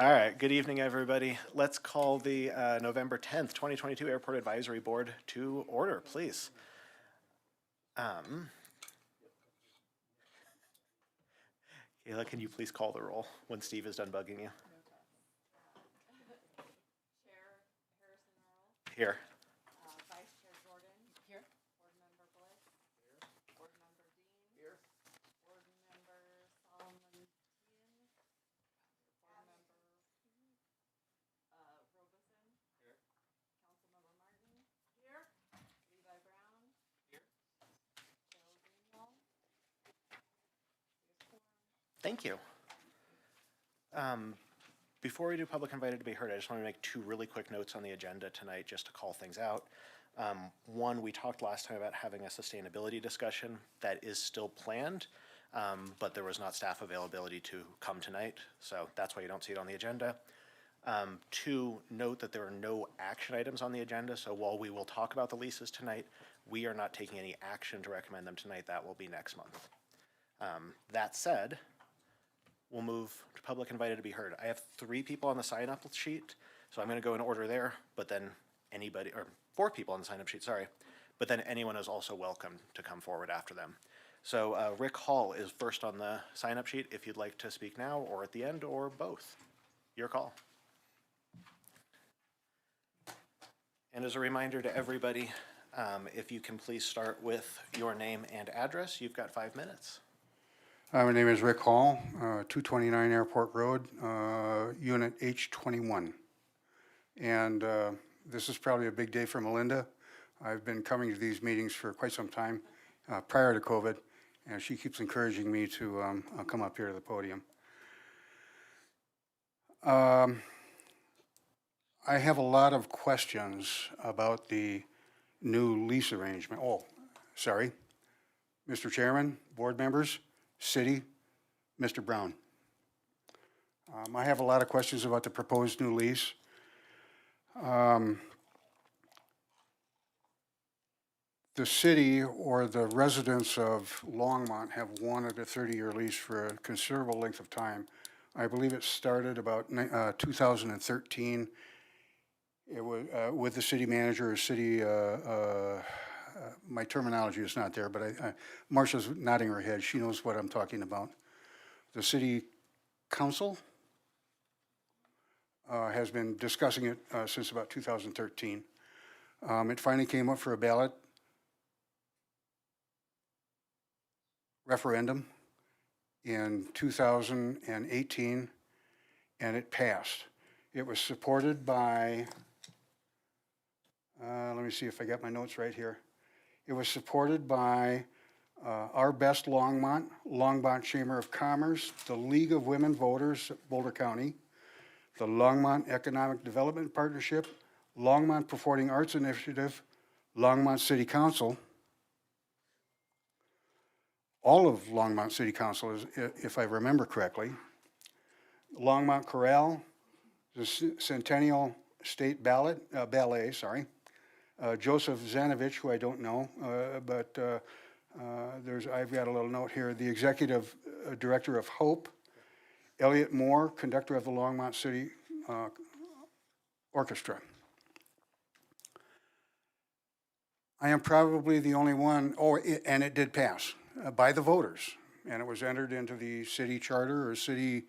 All right, good evening, everybody. Let's call the November 10th, 2022 Airport Advisory Board to order, please. Kayla, can you please call the roll when Steve is done bugging you? Chair Harrison Earl. Here. Vice Chair Jordan. Here. Board Member Bliss. Here. Board Member Dean. Here. Board Member Solomon Tian. Board Member Robeson. Here. Councilmember Martin. Here. Levi Brown. Here. Joe Greenwald. Thank you. Before we do public invited to be heard, I just want to make two really quick notes on the agenda tonight just to call things out. One, we talked last time about having a sustainability discussion that is still planned, but there was not staff availability to come tonight, so that's why you don't see it on the agenda. Two, note that there are no action items on the agenda, so while we will talk about the leases tonight, we are not taking any action to recommend them tonight. That will be next month. That said, we'll move to public invited to be heard. I have 3 people on the sign-up sheet, so I'm going to go in order there, but then anybody, or 4 people on the sign-up sheet, sorry, but then anyone is also welcome to come forward after them. So Rick Hall is first on the sign-up sheet if you'd like to speak now or at the end or both. Your call. And as a reminder to everybody, if you can please start with your name and address, you've got 5 minutes. My name is Rick Hall, 229 Airport Road, Unit H21. And this is probably a big day for Melinda. I've been coming to these meetings for quite some time prior to COVID, and she keeps encouraging me to come up here to the podium. I have a lot of questions about the new lease arrangement. Oh, sorry. Mr. Chairman, board members, City, Mr. Brown. I have a lot of questions about the proposed new lease. The city or the residents of Longmont have wanted a 30-year lease for a considerable length of time. I believe it started about 2013. It was with the city manager or city, my terminology is not there, but Marcia's nodding her head. She knows what I'm talking about. The city council has been discussing it since about 2013. It finally came up for a ballot referendum in 2018, and it passed. It was supported by, let me see if I got my notes right here. It was supported by Our Best Longmont, Longmont Chamber of Commerce, the League of Women Voters, Boulder County, the Longmont Economic Development Partnership, Longmont Performing Arts Initiative, Longmont City Council. All of Longmont City Council, if I remember correctly. Longmont Chorale, the Centennial State Ballet, sorry. Joseph Zanovich, who I don't know, but I've got a little note here. The Executive Director of Hope, Elliot Moore, conductor of the Longmont City Orchestra. I am probably the only one, and it did pass by the voters, and it was entered into the city charter or city,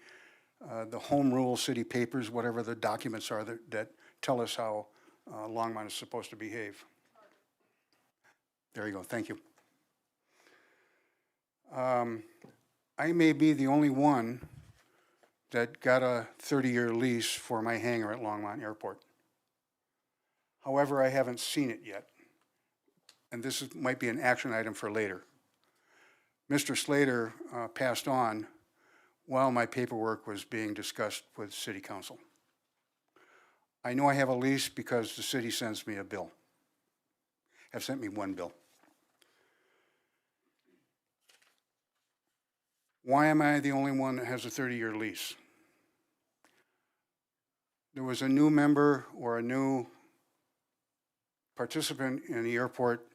the home rule city papers, whatever the documents are that tell us how Longmont is supposed to behave. There you go, thank you. I may be the only one that got a 30-year lease for my hangar at Longmont Airport. However, I haven't seen it yet, and this might be an action item for later. Mr. Slater passed on while my paperwork was being discussed with City Council. I know I have a lease because the city sends me a bill. Have sent me one bill. Why am I the only one that has a 30-year lease? There was a new member or a new participant in the airport,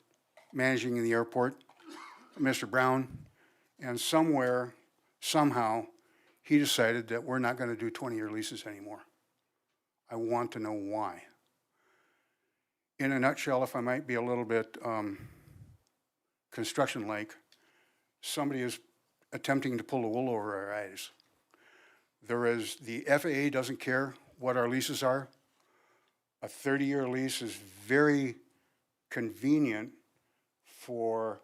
managing the airport, Mr. Brown, and somewhere, somehow, he decided that we're not going to do 20-year leases anymore. I want to know why. In a nutshell, if I might be a little bit construction-like, somebody is attempting to pull the wool over our eyes. The FAA doesn't care what our leases are. A 30-year lease is very convenient for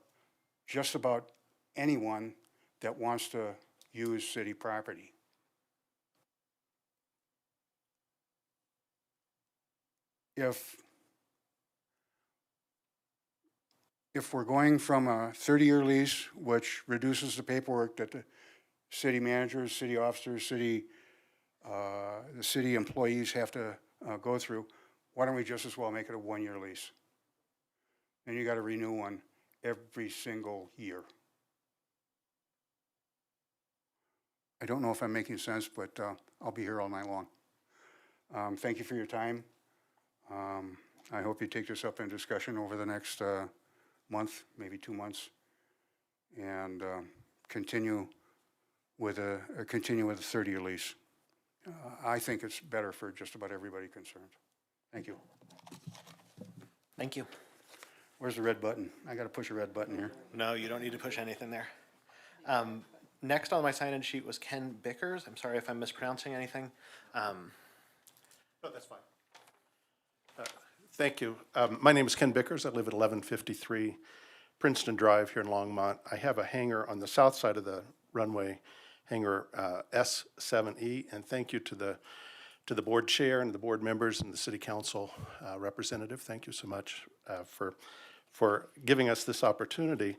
just about anyone that wants to use city property. If we're going from a 30-year lease, which reduces the paperwork that the city managers, city officers, the city employees have to go through, why don't we just as well make it a 1-year lease? And you got to renew one every single year. I don't know if I'm making sense, but I'll be here all night long. Thank you for your time. I hope you take this up in discussion over the next month, maybe 2 months, and continue with a 30-year lease. I think it's better for just about everybody concerned. Thank you. Thank you. Where's the red button? I got to push a red button here. No, you don't need to push anything there. Next on my sign-in sheet was Ken Bickers. I'm sorry if I'm mispronouncing anything. No, that's fine. Thank you. My name is Ken Bickers. I live at 1153 Princeton Drive here in Longmont. I have a hangar on the south side of the runway, hangar S7E, and thank you to the board chair and the board members and the city council representative. Thank you so much for giving us this opportunity.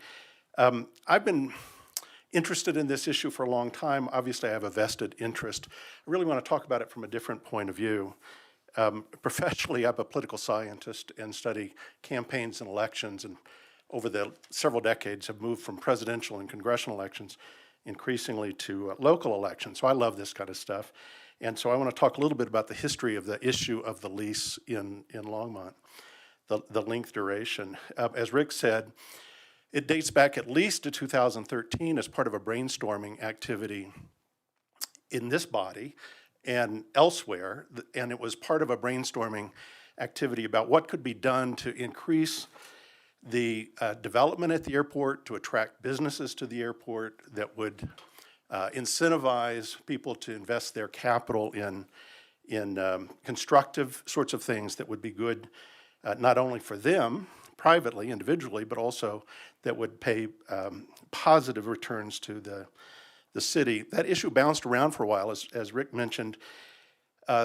I've been interested in this issue for a long time. Obviously, I have a vested interest. I really want to talk about it from a different point of view. Professionally, I'm a political scientist and study campaigns and elections, and over the several decades have moved from presidential and congressional elections increasingly to local elections. So I love this kind of stuff. And so I want to talk a little bit about the history of the issue of the lease in Longmont, the length duration. As Rick said, it dates back at least to 2013 as part of a brainstorming activity in this body and elsewhere, and it was part of a brainstorming activity about what could be done to increase the development at the airport, to attract businesses to the airport that would incentivize people to invest their capital in constructive sorts of things that would be good not only for them privately, individually, but also that would pay positive returns to the city. That issue bounced around for a while, as Rick mentioned.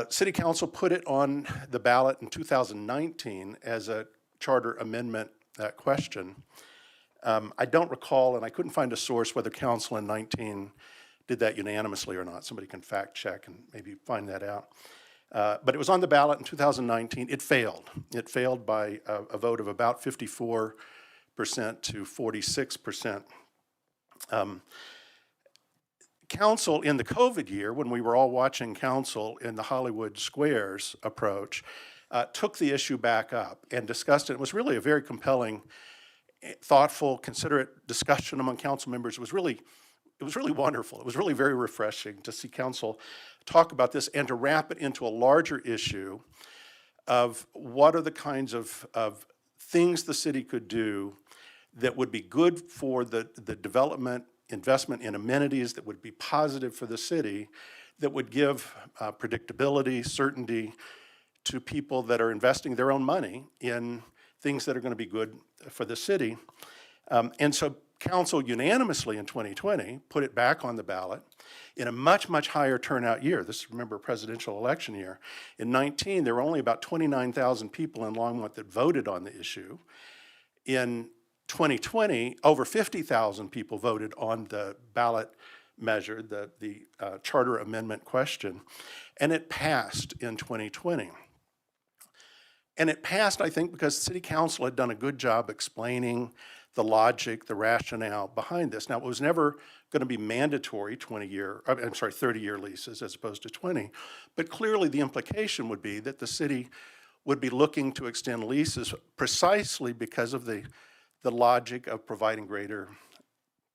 City Council put it on the ballot in 2019 as a charter amendment question. I don't recall, and I couldn't find a source whether council in 19 did that unanimously or not. Somebody can fact check and maybe find that out. But it was on the ballot in 2019. It failed. It failed by a vote of about 54% to 46%. Council in the COVID year, when we were all watching council in the Hollywood Squares approach, took the issue back up and discussed it. It was really a very compelling, thoughtful, considerate discussion among council members. It was really wonderful. It was really very refreshing to see council talk about this and to wrap it into a larger issue of what are the kinds of things the city could do that would be good for the development, investment in amenities that would be positive for the city, that would give predictability, certainty to people that are investing their own money in things that are going to be good for the city. And so council unanimously in 2020 put it back on the ballot in a much, much higher turnout year. This is, remember, a presidential election year. In 19, there were only about 29,000 people in Longmont that voted on the issue. In 2020, over 50,000 people voted on the ballot measure, the charter amendment question, and it passed in 2020. And it passed, I think, because City Council had done a good job explaining the logic, the rationale behind this. Now, it was never going to be mandatory 30-year leases as opposed to 20, but clearly the implication would be that the city would be looking to extend leases precisely because of the logic of providing greater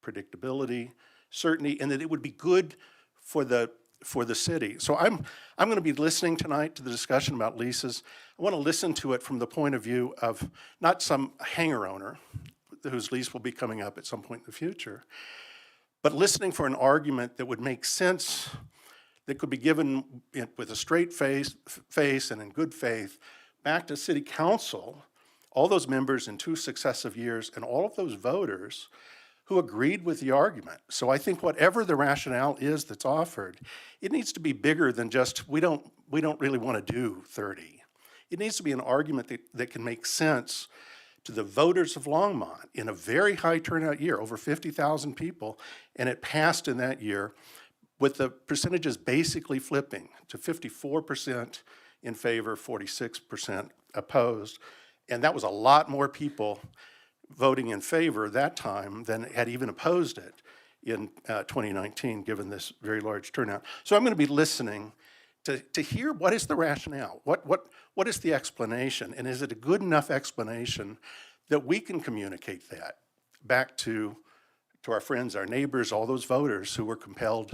predictability, certainty, and that it would be good for the city. So I'm going to be listening tonight to the discussion about leases. I want to listen to it from the point of view of not some hangar owner whose lease will be coming up at some point in the future, but listening for an argument that would make sense, that could be given with a straight face and in good faith back to city council, all those members in 2 successive years, and all of those voters who agreed with the argument. So I think whatever the rationale is that's offered, it needs to be bigger than just, we don't really want to do 30. It needs to be an argument that can make sense to the voters of Longmont in a very high turnout year, over 50,000 people, and it passed in that year with the percentages basically flipping to 54% in favor, 46% opposed. And that was a lot more people voting in favor that time than had even opposed it in 2019, given this very large turnout. So I'm going to be listening to hear what is the rationale, what is the explanation, and is it a good enough explanation that we can communicate that back to our friends, our neighbors, all those voters who were compelled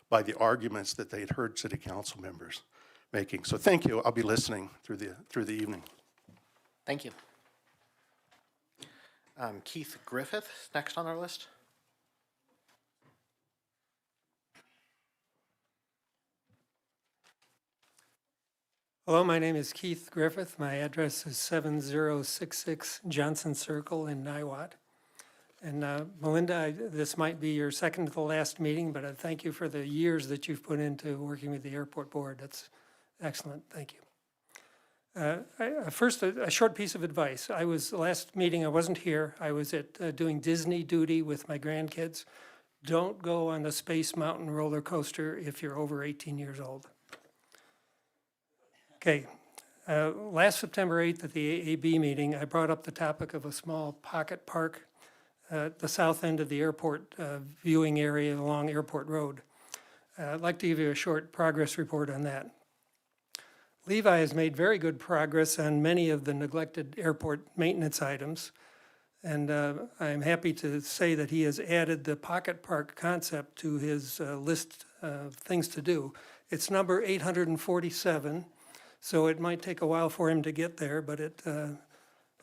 by the arguments that they had heard city council members making. So thank you. I'll be listening through the evening. Thank you. Keith Griffith, next on our list. Hello, my name is Keith Griffith. My address is 7066 Johnson Circle in Niwot. And Melinda, this might be your second to the last meeting, but I thank you for the years that you've put into working with the airport board. That's excellent. Thank you. First, a short piece of advice. The last meeting, I wasn't here. I was at doing Disney duty with my grandkids. Don't go on the Space Mountain roller coaster if you're over 18 years old. Okay, last September 8th at the AAB meeting, I brought up the topic of a small pocket park at the south end of the airport viewing area along Airport Road. I'd like to give you a short progress report on that. Levi has made very good progress on many of the neglected airport maintenance items, and I'm happy to say that he has added the pocket park concept to his list of things to do. It's number 847. So it might take a while for him to get there, but it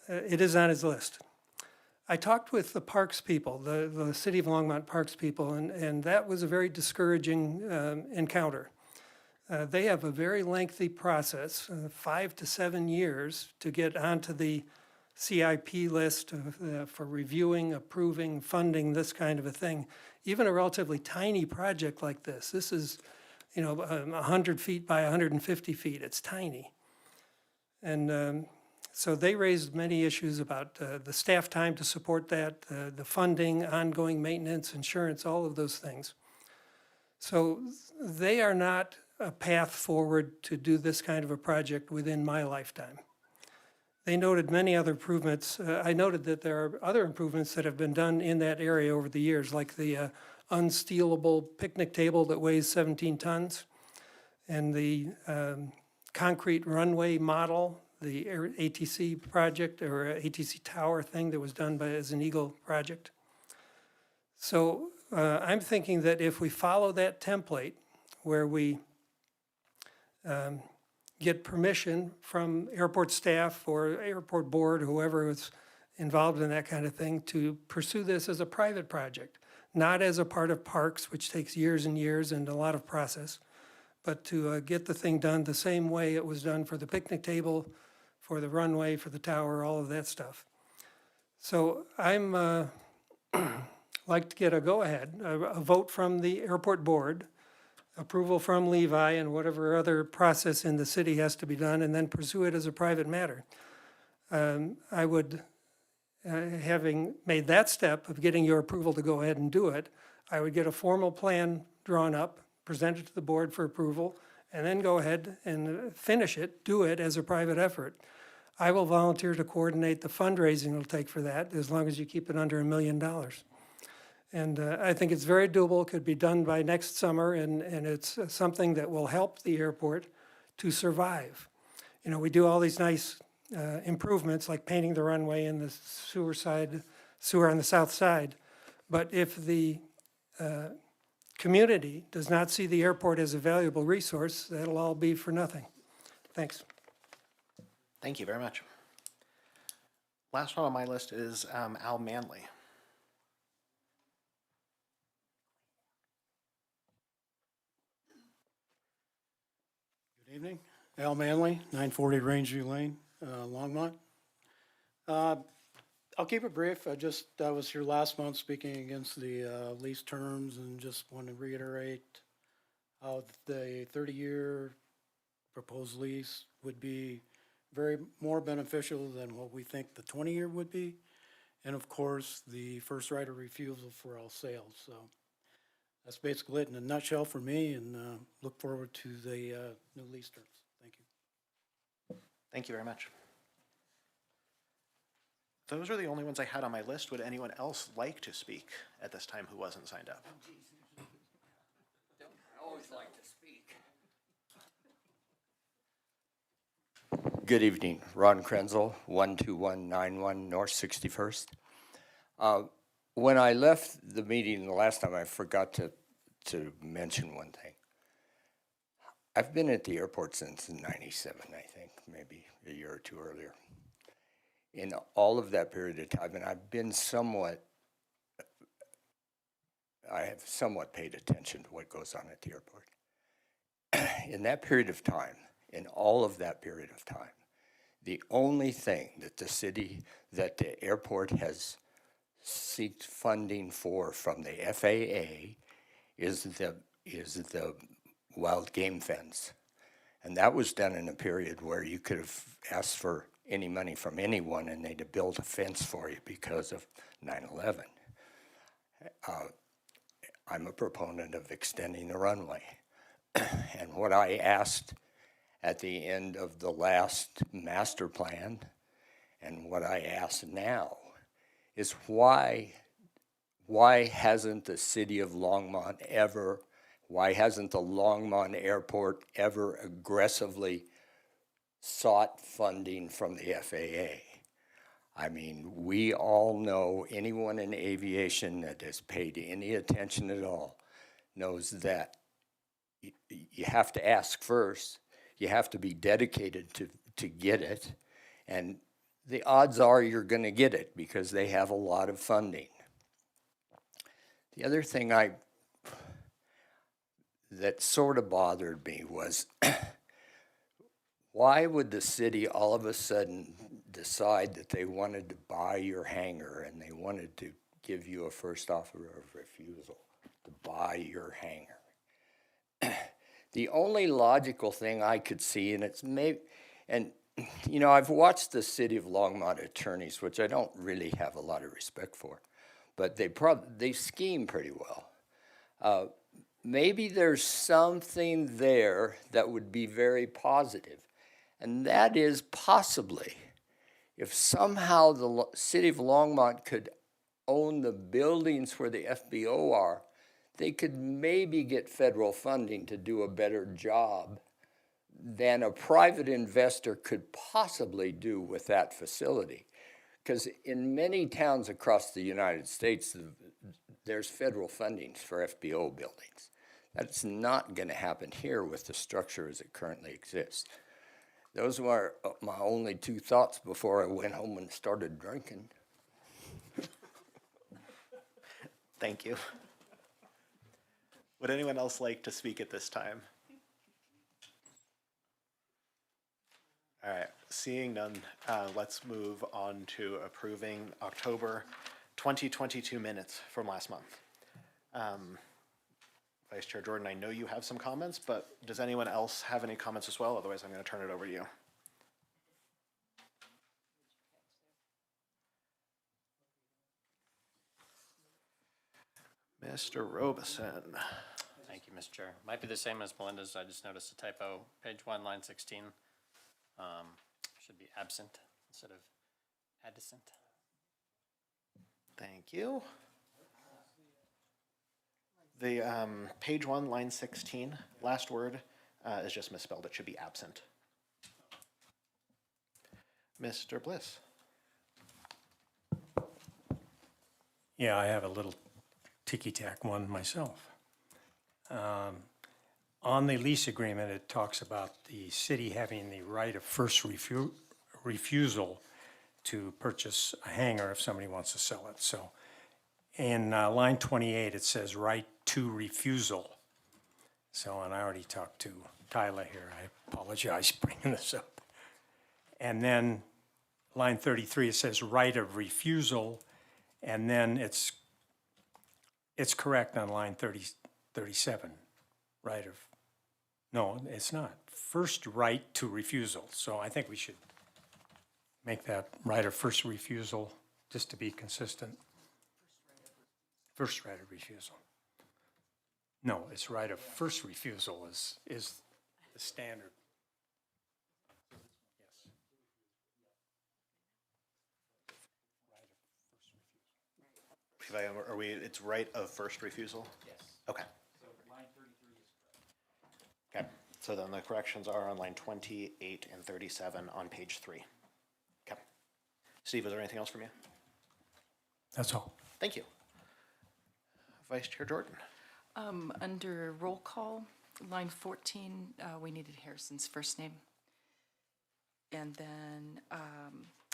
is on his list. I talked with the parks people, the City of Longmont Parks people, and that was a very discouraging encounter. They have a very lengthy process, 5 to 7 years, to get onto the CIP list for reviewing, approving, funding, this kind of a thing. Even a relatively tiny project like this is 100 feet by 150 feet, it's tiny. And so they raised many issues about the staff time to support that, the funding, ongoing maintenance, insurance, all of those things. So they are not a path forward to do this kind of a project within my lifetime. They noted many other improvements. I noted that there are other improvements that have been done in that area over the years, like the unstealable picnic table that weighs 17 tons, and the concrete runway model, the ATC project or ATC tower thing that was done as an Eagle project. So I'm thinking that if we follow that template where we get permission from airport staff or airport board, whoever is involved in that kind of thing, to pursue this as a private project, not as a part of parks, which takes years and years and a lot of process, but to get the thing done the same way it was done for the picnic table, for the runway, for the tower, all of that stuff. So I'm like to get a go-ahead, a vote from the airport board, approval from Levi, and whatever other process in the city has to be done, and then pursue it as a private matter. I would, having made that step of getting your approval to go ahead and do it, I would get a formal plan drawn up, present it to the board for approval, and then go ahead and finish it, do it as a private effort. I will volunteer to coordinate the fundraising it'll take for that, as long as you keep it under $1 million. And I think it's very doable, could be done by next summer, and it's something that will help the airport to survive. You know, we do all these nice improvements, like painting the runway and the sewer on the south side. But if the community does not see the airport as a valuable resource, that'll all be for nothing. Thanks. Thank you very much. Last one on my list is Al Manley. Good evening. Al Manley, 940 Rangeview Lane, Longmont. I'll keep it brief. I was here last month speaking against the lease terms and just want to reiterate how the 30-year proposed lease would be very more beneficial than what we think the 20-year would be. And of course, the first right of refusal for all sales. So that's basically it in a nutshell for me, and look forward to the new lease terms. Thank you. Thank you very much. Those are the only ones I had on my list. Would anyone else like to speak at this time who wasn't signed up? I always like to speak. Good evening, Ron Krenzel, 12191 North 61st. When I left the meeting the last time, I forgot to mention one thing. I've been at the airport since '97, I think, maybe a year or two earlier. In all of that period of time, and I have somewhat paid attention to what goes on at the airport. In that period of time, in all of that period of time, the only thing that the airport has sought funding for from the FAA is the wild game fence. And that was done in a period where you could have asked for any money from anyone and they'd have built a fence for you because of 9/11. I'm a proponent of extending the runway. And what I asked at the end of the last master plan and what I ask now is why hasn't the city of Longmont why hasn't the Longmont Airport ever aggressively sought funding from the FAA? I mean, we all know, anyone in aviation that has paid any attention at all knows that you have to ask first, you have to be dedicated to get it, and the odds are you're going to get it because they have a lot of funding. The other thing that sort of bothered me was why would the city all of a sudden decide that they wanted to buy your hangar and they wanted to give you a first offer of refusal to buy your hangar? The only logical thing I could see, and it's maybe, and you know, I've watched the city of Longmont attorneys, which I don't really have a lot of respect for, but they scheme pretty well. Maybe there's something there that would be very positive, and that is possibly if somehow the city of Longmont could own the buildings where the FBO are, they could maybe get federal funding to do a better job than a private investor could possibly do with that facility. Because in many towns across the United States, there's federal funding for FBO buildings. That's not going to happen here with the structure as it currently exists. Those were my only two thoughts before I went home and started drinking. Thank you. Would anyone else like to speak at this time? All right, seeing none, let's move on to approving October 2022 minutes from last month. Vice Chair Jordan, I know you have some comments, but does anyone else have any comments as well? Otherwise, I'm going to turn it over to you. Mr. Robeson. Thank you, Mr. Chair. Might be the same as Melinda's. I just noticed a typo. Page 1, line 16. Should be absent instead of adjacent. Thank you. The page 1, line 16, last word is just misspelled. It should be absent. Mr. Bliss. Yeah, I have a little ticky-tack one myself. On the lease agreement, it talks about the city having the right of first refusal to purchase a hangar if somebody wants to sell it. So in line 28, it says right to refusal. So, and I already talked to Kyla here. I apologize bringing this up. And then line 33, it says right of refusal. And then it's correct on line 37, right of, no, it's not. First right to refusal. So I think we should make that right of first refusal, just to be consistent. First right of refusal. No, it's right of first refusal is the standard. Are we, it's right of first refusal? Yes. Okay. Okay, so then the corrections are on line 28 and 37 on page 3. Okay. Steve, is there anything else from you? That's all. Thank you. Vice Chair Jordan. Under roll call, line 14, we needed Harrison's first name. And then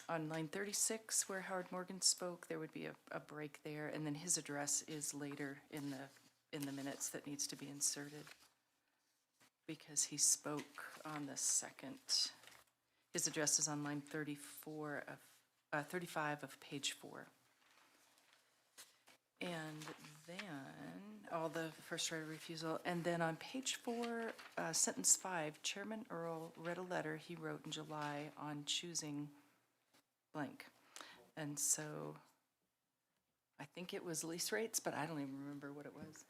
on line 36, where Howard Morgan spoke, there would be a break there, and then his address is later in the minutes that needs to be inserted because he spoke on the second. His address is on line 35 of page 4. And then, all the first right of refusal, and then on page 4, sentence 5, Chairman Earl read a letter he wrote in July on choosing blank. And so, I think it was lease rates, but I don't even remember what it was.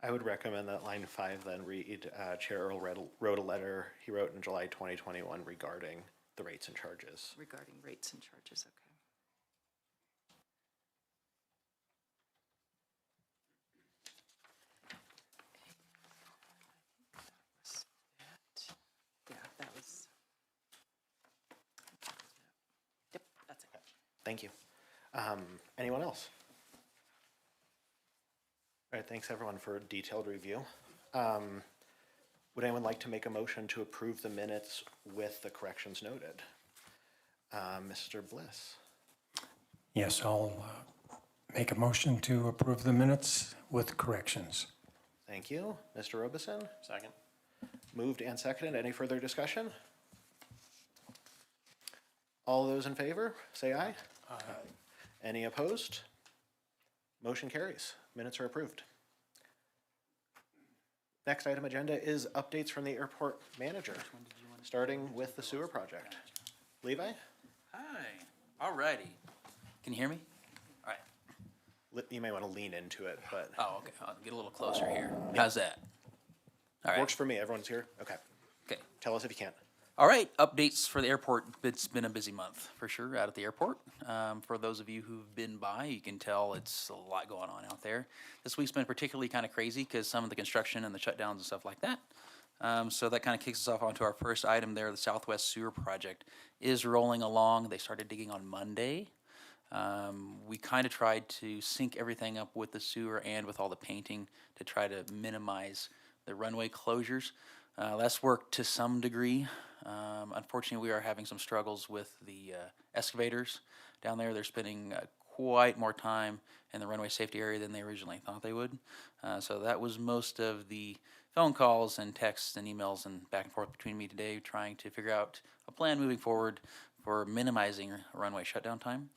I would recommend that line 5 then read, Chair Earl wrote a letter he wrote in July 2021 regarding the rates and charges. Regarding rates and charges, okay. Yeah, that was. Yep, that's it. Thank you. Anyone else? All right, thanks everyone for a detailed review. Would anyone like to make a motion to approve the minutes with the corrections noted? Mr. Bliss. Yes, I'll make a motion to approve the minutes with corrections. Thank you. Mr. Robeson? Second. Moved and seconded. Any further discussion? All those in favor, say aye. Aye. Any opposed? Motion carries. Minutes are approved. Next item agenda is updates from the airport manager, starting with the sewer project. Levi? Hi, all righty. Can you hear me? All right. You may want to lean into it, but Oh, okay, I'll get a little closer here. How's that? All right. works for me. Everyone's here? Okay. Okay. Tell us if you can. All right, updates for the airport. It's been a busy month, for sure, out at the airport. For those of you who've been by, you can tell it's a lot going on out there. This week's been particularly kind of crazy because some of the construction and the shutdowns and stuff like that. So that kind of kicks us off onto our first item there. The Southwest Sewer Project is rolling along. They started digging on Monday. We kind of tried to sync everything up with the sewer and with all the painting to try to minimize the runway closures. That's worked to some degree. Unfortunately, we are having some struggles with the excavators down there. They're spending quite more time in the runway safety area than they originally thought they would. So that was most of the phone calls and texts and emails and back and forth between me today, trying to figure out a plan moving forward for minimizing runway shutdown time.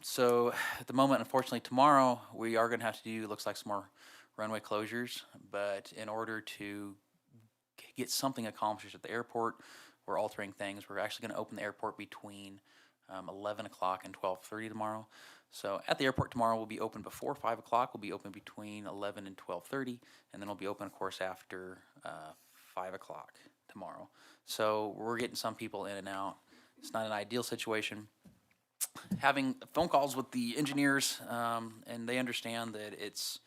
So at the moment, unfortunately, tomorrow we are going to have to do, looks like, some more runway closures. But in order to get something accomplished at the airport, we're altering things. We're actually going to open the airport between 11 o'clock and 12:30 tomorrow. So at the airport tomorrow, we'll be open before 5 o'clock. We'll be open between 11 and 12:30, and then we'll be open, of course, after 5 o'clock tomorrow. So we're getting some people in and out. It's not an ideal situation. Having phone calls with the engineers, and they understand that it's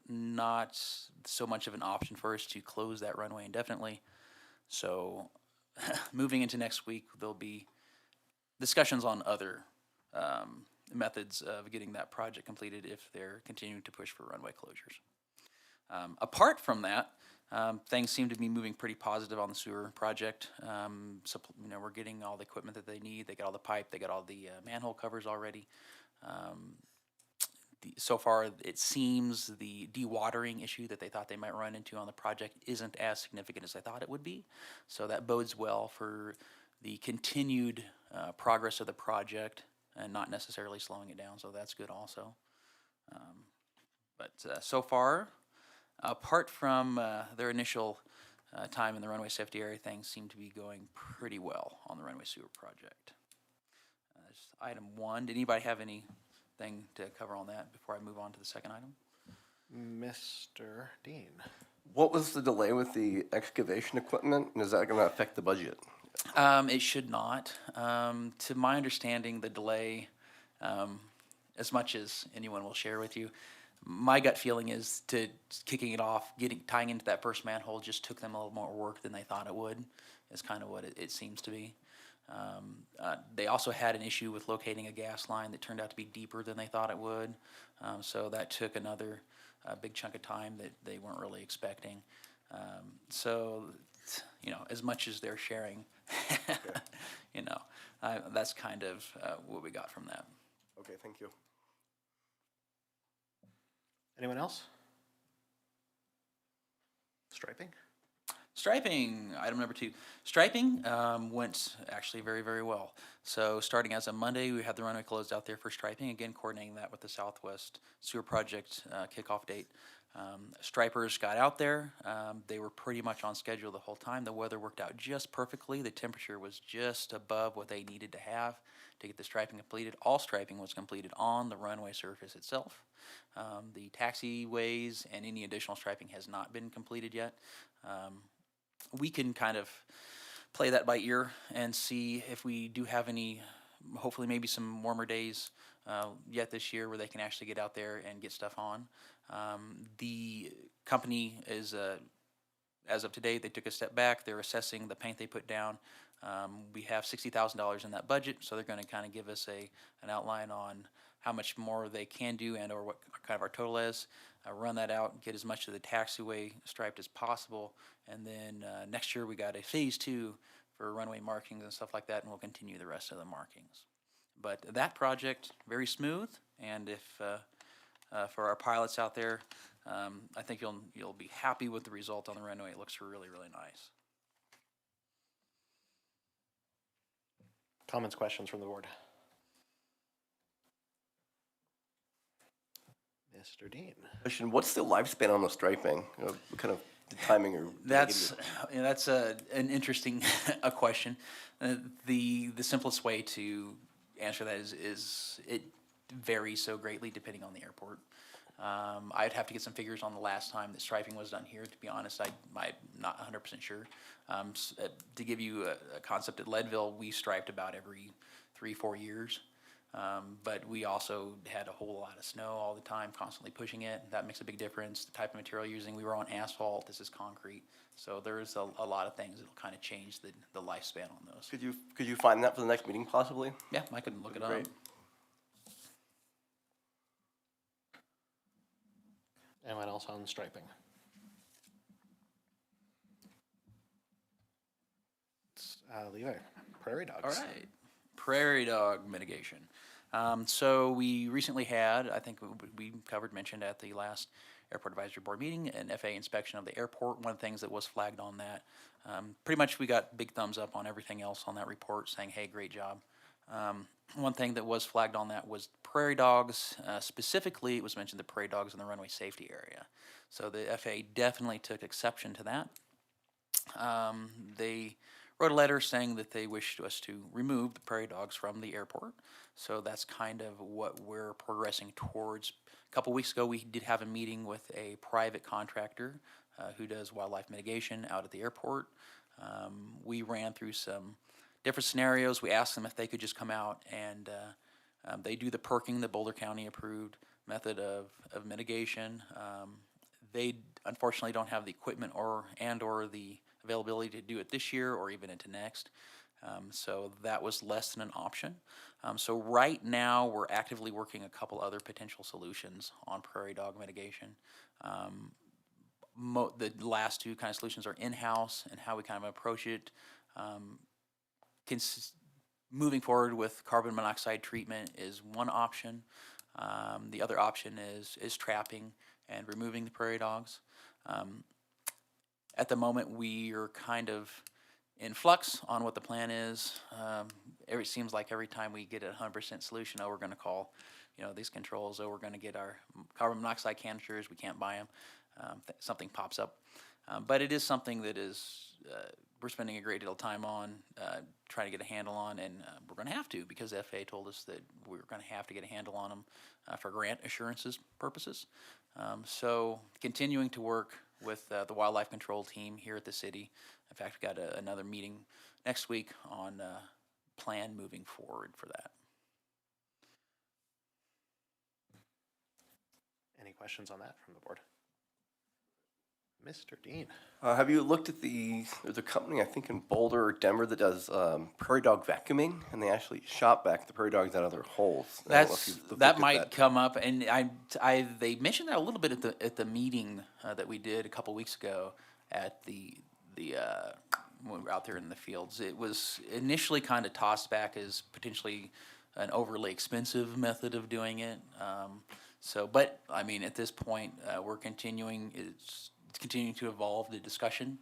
not so much of an option for us to close that runway indefinitely. So moving into next week, there'll be discussions on other methods of getting that project completed if they're continuing to push for runway closures. Apart from that, things seem to be moving pretty positive on the sewer project. We're getting all the equipment that they need. They got all the pipe, they got all the manhole covers already. So far, it seems the dewatering issue that they thought they might run into on the project isn't as significant as they thought it would be. So that bodes well for the continued progress of the project and not necessarily slowing it down. So that's good also. But so far, apart from their initial time in the runway safety area, things seem to be going pretty well on the runway sewer project. That's item 1. Did anybody have anything to cover on that before I move on to the second item? Mr. Dean. What was the delay with the excavation equipment, and is that going to affect the budget? It should not. To my understanding, the delay, as much as anyone will share with you, my gut feeling is to kicking it off, tying into that first manhole just took them a little more work than they thought it would, is kind of what it seems to be. They also had an issue with locating a gas line that turned out to be deeper than they thought it would. So that took another big chunk of time that they weren't really expecting. As much as they're sharing, that's kind of what we got from that. Okay, thank you. Anyone else? Striping? Striping, item number 2. Striping went actually very, very well. So starting as of Monday, we had the runway closed out there for striping, again coordinating that with the Southwest Sewer Project kickoff date. Stripers got out there. They were pretty much on schedule the whole time. The weather worked out just perfectly. The temperature was just above what they needed to have to get the striping completed. All striping was completed on the runway surface itself. The taxiways and any additional striping has not been completed yet. We can kind of play that by ear and see if we do have any, hopefully maybe some warmer days yet this year where they can actually get out there and get stuff on. The company is, as of today, they took a step back. They're assessing the paint they put down. We have $60,000 in that budget, so they're going to kind of give us an outline on how much more they can do and or what kind of our total is. Run that out, get as much of the taxiway striped as possible, and then next year we got a phase 2 for runway markings and stuff like that, and we'll continue the rest of the markings. But that project, very smooth, and if for our pilots out there, I think you'll be happy with the result on the runway. It looks really, really nice. Comments, questions from the board? Mr. Dean. Question, what's the lifespan on the striping? What kind of timing or? That's an interesting a question. The simplest way to answer that is it varies so greatly depending on the airport. I'd have to get some figures on the last time that striping was done here. To be honest, I'm not 100% sure. To give you a concept, at Leadville, we striped about every 3-4 years. But we also had a whole lot of snow all the time, constantly pushing it. That makes a big difference. The type of material using, we were on asphalt, this is concrete. So there's a lot of things that'll kind of change the lifespan on those. Could you find that for the next meeting possibly? Yeah, I could look it up. Great. Anyone else on striping? Levi, prairie dogs. All right, prairie dog mitigation. So we recently had, I think we mentioned at the last Airport Advisory Board meeting, an FAA inspection of the airport. One of the things that was flagged on that, pretty much we got big thumbs up on everything else on that report saying, hey, great job. One thing that was flagged on that was prairie dogs. Specifically, it was mentioned the prairie dogs in the runway safety area. So the FAA definitely took exception to that. They wrote a letter saying that they wished us to remove the prairie dogs from the airport. So that's kind of what we're progressing towards. A couple weeks ago, we did have a meeting with a private contractor who does wildlife mitigation out at the airport. We ran through some different scenarios. We asked them if they could just come out and they do the perking, the Boulder County approved method of mitigation. They unfortunately don't have the equipment or the availability to do it this year or even into next. So that was less than an option. So right now we're actively working a couple other potential solutions on prairie dog mitigation. the last two kind of solutions are in-house and how we kind of approach it. Moving forward with carbon monoxide treatment is one option. The other option is trapping and removing the prairie dogs. At the moment, we are kind of in flux on what the plan is. It seems like every time we get a 100% solution, we're going to call, these controls. We're going to get our carbon monoxide canisters. We can't buy them. Something pops up, but it is something that is we're spending a great deal of time on trying to get a handle on, and we're going to have to, because the FAA told us that we're going to have to get a handle on them for grant assurances purposes. So continuing to work with the wildlife control team here at the city. In fact, we got another meeting next week on plan moving forward for that. Any questions on that from the board? Mr. Dean. Have you looked at there's a company, I think in Boulder or Denver, that does prairie dog vacuuming, and they actually shop back the prairie dogs out of their holes. I don't know if you've looked That at might that. come up, and they mentioned that a little bit at the meeting that we did a couple weeks ago at the when we were out there in the fields. It was initially kind of tossed back as potentially an overly expensive method of doing it. But I mean, at this point, we're continuing. It's continuing to evolve the discussion.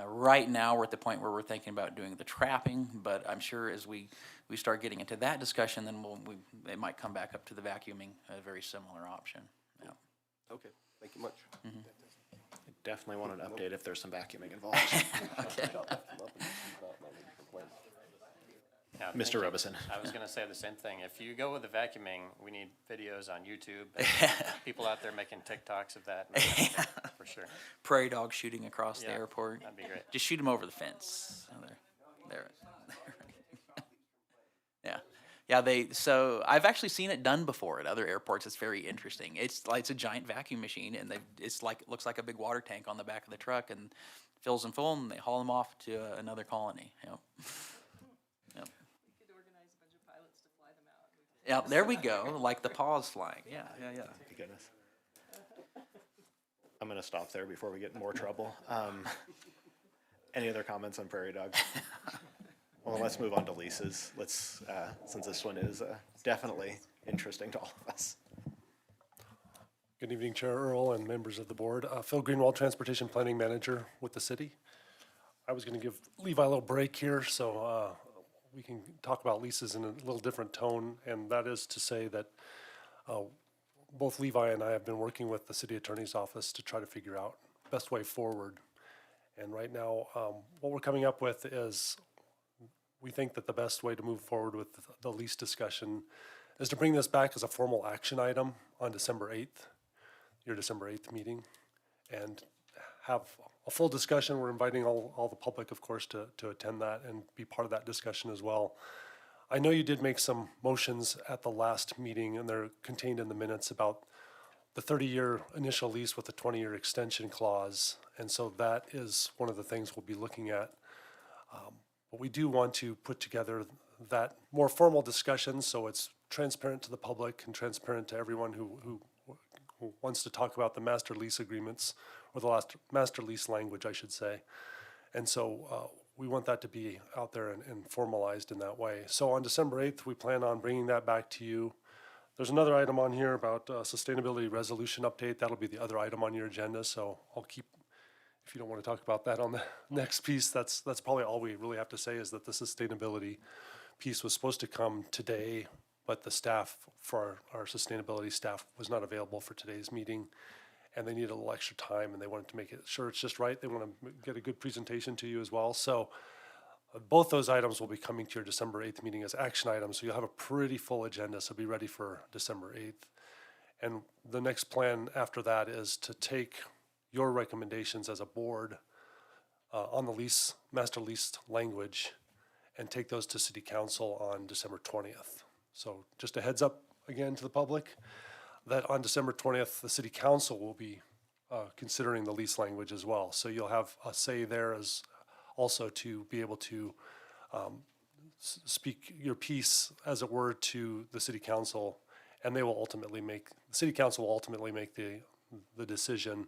Right now, we're at the point where we're thinking about doing the trapping, but I'm sure as we start getting into that discussion, then it might come back up to the vacuuming, a very similar option. Yeah. Okay, thank you much. I definitely want an update if there's some vacuuming involved. Okay. Yeah, Mr. thank you. Robeson. I was gonna say the same thing. If you go with the vacuuming, we need videos on YouTube. People out there making TikToks of that, for sure. Prairie dog shooting across the Yeah, airport. that'd be great. Just shoot them over the fence. Oh, there. Yeah. So I've actually seen it done before at other airports. It's very interesting. It's a giant vacuum machine, and it looks like a big water tank on the back of the truck, and fills them full, and they haul them off to another colony. Yep. Yeah, there we go, like the paws flying. Yeah. Thank goodness. I'm going to stop there before we get in more trouble. Any other comments on prairie dogs? Well, let's move on to leases. Since this one is definitely interesting to all of us. Good evening, Chair Earl and members of the board. Phil Greenwald, Transportation Planning Manager with the city. I was going to give Levi a little break here, so we can talk about leases in a little different tone, and that is to say that both Levi and I have been working with the city attorney's office to try to figure out best way forward. And right now, what we're coming up with is we think that the best way to move forward with the lease discussion is to bring this back as a formal action item on December 8th, your December 8th meeting, and have a full discussion. We're inviting all the public, of course, to attend that and be part of that discussion as well. I know you did make some motions at the last meeting, and they're contained in the minutes about the 30-year initial lease with a 20-year extension clause, and so that is one of the things we'll be looking at. But we do want to put together that more formal discussion so it's transparent to the public and transparent to everyone who wants to talk about the master lease agreements, or the last master lease language, I should say. And so we want that to be out there and formalized in that way. So on December 8th, we plan on bringing that back to you. There's another item on here about sustainability resolution update. That'll be the other item on your agenda, so I'll keep, if you don't want to talk about that on the next piece, that's probably all we really have to say, is that the sustainability piece was supposed to come today, but the staff for our sustainability staff was not available for today's meeting, and they needed a little extra time, and they wanted to make it sure it's just right. They want to get a good presentation to you as well. So both those items will be coming to your December 8th meeting as action items, so you'll have a pretty full agenda, so be ready for December 8th. And the next plan after that is to take your recommendations as a board on the lease, master lease language, and take those to city council on December 20th. So just a heads up again to the public that on December 20th, the city council will be considering the lease language as well. So you'll have a say there as also to be able to speak your piece, as it were, to the city council, and they will ultimately make, the city council will ultimately make the decision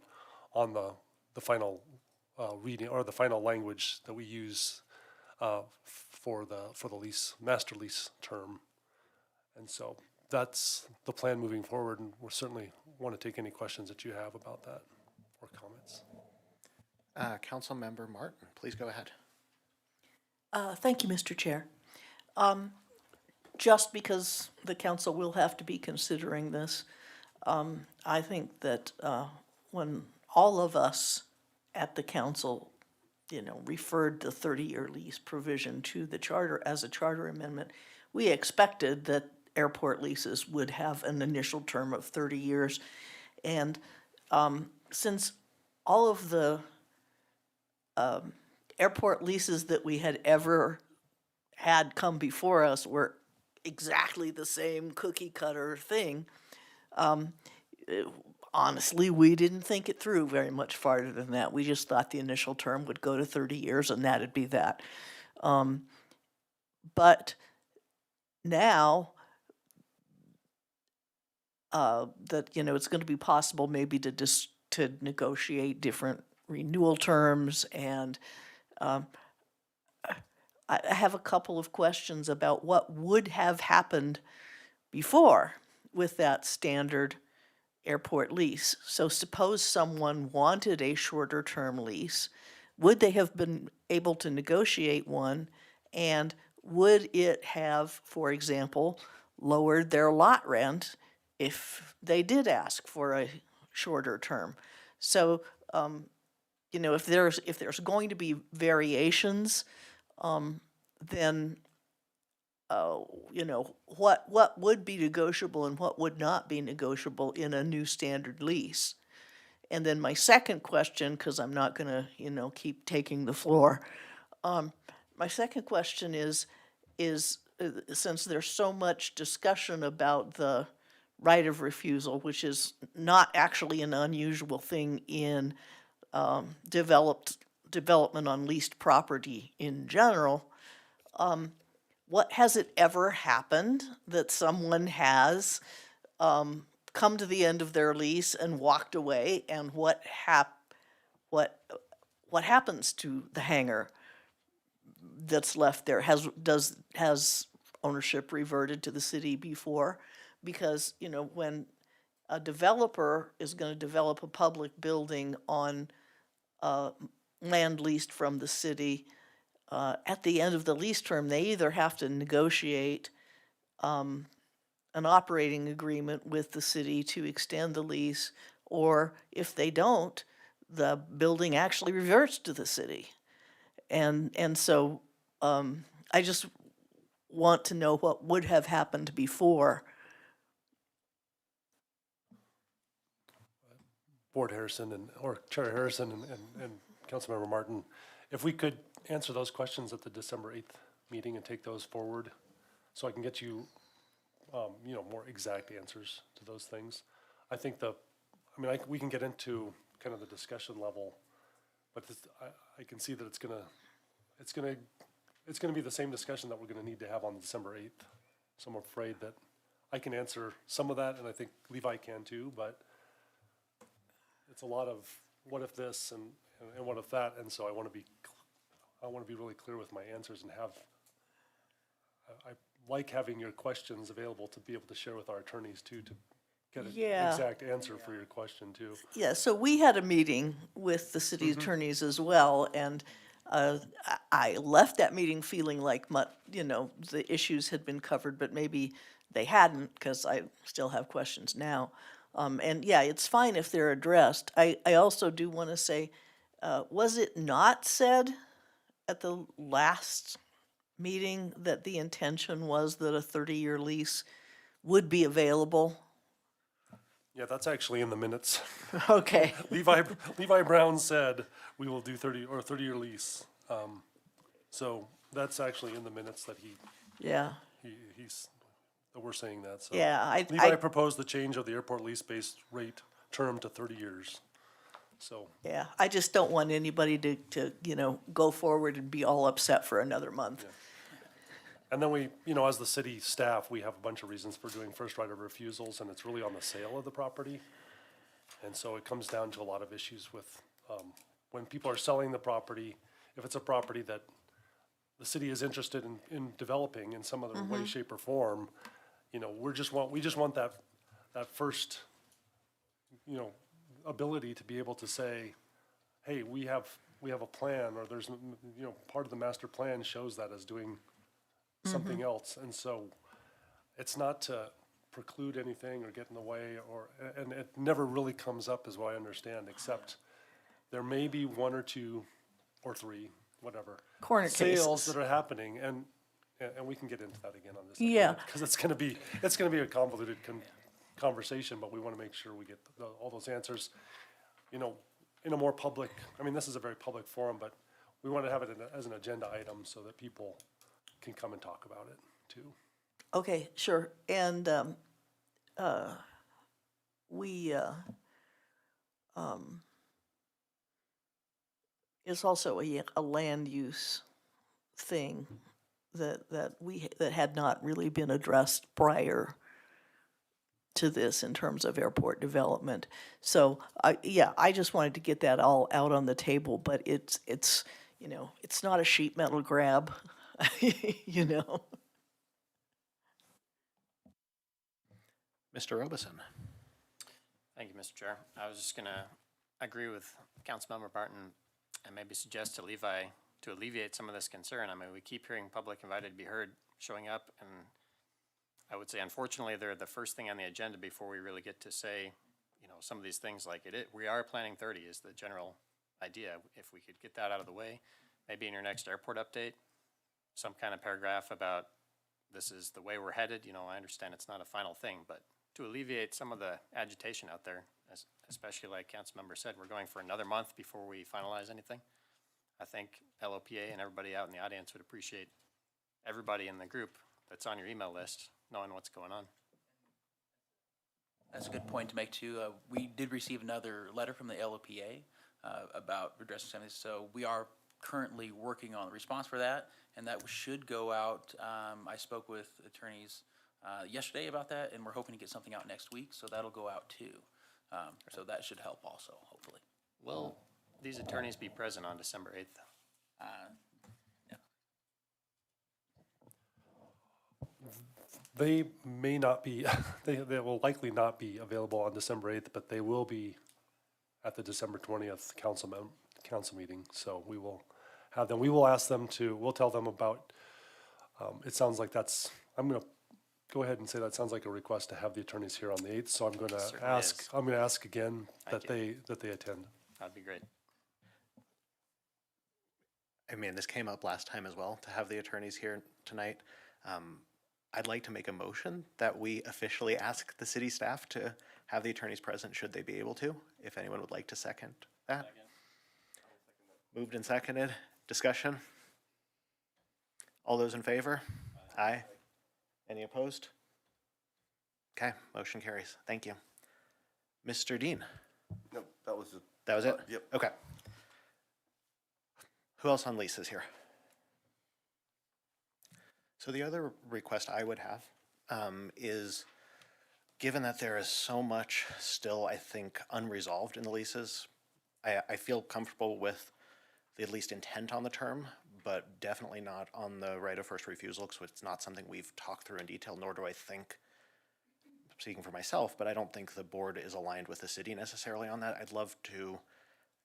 on the the final reading or the final language that we use for the lease, master lease term. And so that's the plan moving forward, and we'll certainly want to take any questions that you have about that or comments. Councilmember Martin, please go ahead. Thank you, Mr. Chair. Just because the council will have to be considering this, I think that when all of us at the council, referred the 30-year lease provision to the charter as a charter amendment, we expected that airport leases would have an initial term of 30 years. And since all of the airport leases that we had ever had come before us were exactly the same cookie cutter thing, honestly, we didn't think it through very much farther than that. We just thought the initial term would go to 30 years and that'd be that. But now that, it's going to be possible maybe to negotiate different renewal terms, and I have a couple of questions about what would have happened before with that standard airport lease. So suppose someone wanted a shorter term lease, would they have been able to negotiate one, and would it have, for example, lowered their lot rent if they did ask for a shorter term? So, if there's going to be variations, then what would be negotiable and what would not be negotiable in a new standard lease? And then my second question, because I'm not going to keep taking the floor, my second question is since there's so much discussion about the right of refusal, which is not actually an unusual thing in development on leased property in general, what has it ever happened that someone has come to the end of their lease and walked away, and what happens to the hangar that's left there? Has ownership reverted to the city before? Because when a developer is going to develop a public building on land leased from the city, at the end of the lease term, they either have to negotiate an operating agreement with the city to extend the lease, or if they don't, the building actually reverts to the city. And so I just want to know what would have happened before. Board Harrison or Chair Harrison and Councilmember Martin, if we could answer those questions at the December 8th meeting and take those forward, so I can get you, more exact answers to those things. I think we can get into kind of the discussion level, but I can see that it's gonna be the same discussion that we're gonna need to have on December 8th. So I'm afraid that I can answer some of that, and I think Levi can too, but it's a lot of what if this and what if that, and so I want to be really clear with my answers and I like having your questions available to be able to share with our attorneys too, to get an exact answer for your question too. Yeah, so we had a meeting with the city attorneys as well, and I left that meeting feeling like the issues had been covered, but maybe they hadn't, because I still have questions now. And yeah, it's fine if they're addressed. I also do want to say, was it not said at the last meeting that the intention was that a 30-year lease would be available? Yeah, that's actually in the minutes. Okay. Levi Brown said we will do 30-year lease. So that's actually in the minutes that he's that we're saying that. So Yeah, Levi proposed the change of the airport lease-based rate term to 30 years. So yeah, I just don't want anybody to go forward and be all upset for another month. Yeah. And then we, as the city staff, we have a bunch of reasons for doing first right of refusals, and it's really on the sale of the property. And so it comes down to a lot of issues with When people are selling the property, if it's a property that the city is interested in developing in some other way, shape, or form, you know, we just want that first, you know, ability to be able to say, hey, we have a plan, or there's, you know, part of the master plan shows that as doing something else. And so it's not to preclude anything or get in the way, and it never really comes up is what I understand, except there may be one or two or three, whatever. Corner sales cases. that are happening, and we can get into that again on this. Yeah. Because it's gonna be a convoluted conversation, but we wanna make sure we get all those answers, you know, in a more public, I mean, this is a very public forum, but we wanna have it as an agenda item so that people can come and talk about it too. Okay, sure. And we, it's also a land use thing that had not really been addressed prior to this in terms of airport development. So, I just wanted to get that all out on the table, but it's, you know, it's not a sheet metal grab, you know? Mr. Robeson? Thank you, Mr. Chair. I was just gonna agree with Councilmember Barton and maybe suggest to Levi to alleviate some of this concern. I mean, we keep hearing public invited to be heard showing up, and I would say unfortunately they're the first thing on the agenda before we really get to say, you know, some of these things like we are planning 30 is the general idea. If we could get that out of the way, maybe in your next airport update, some kind of paragraph about this is the way we're headed. You know, I understand it's not a final thing, but to alleviate some of the agitation out there, especially like Councilmember said, we're going for another month before we finalize anything. I think LOPA and everybody out in the audience would appreciate everybody in the group that's on your email list knowing what's going on. That's a good point to make too. We did receive another letter from the LOPA about addressing some of this, so we are currently working on a response for that, and that should go out. I spoke with attorneys yesterday about that, and we're hoping to get something out next week, so that'll go out too. So that should help also, hopefully. Will these attorneys be present on December 8th? Yeah. They may not be, they will likely not be available on December 8th, but they will be at the December 20th council meeting. So we will have them, we'll tell them about, it sounds like I'm gonna go ahead and say that sounds like a request to have the attorneys here on the 8th. So I'm gonna ask again that they attend. That'd be great. I mean, this came up last time as well, to have the attorneys here tonight. I'd like to make a motion that we officially ask the city staff to have the attorneys present should they be able to, if anyone would like to second that. Moved and seconded. Discussion? All those in favor? Aye. Any opposed? Okay, motion carries. Thank you. Mr. Dean? Nope, that was it. That was it? Yep. Okay. Who else on leases here? So the other request I would have is, given that there is so much still, I think, unresolved in the leases, I feel comfortable with the at least intent on the term, but definitely not on the right of first refusal, because it's not something we've talked through in detail, nor do I think, speaking for myself, but I don't think the board is aligned with the city necessarily on that. I'd love to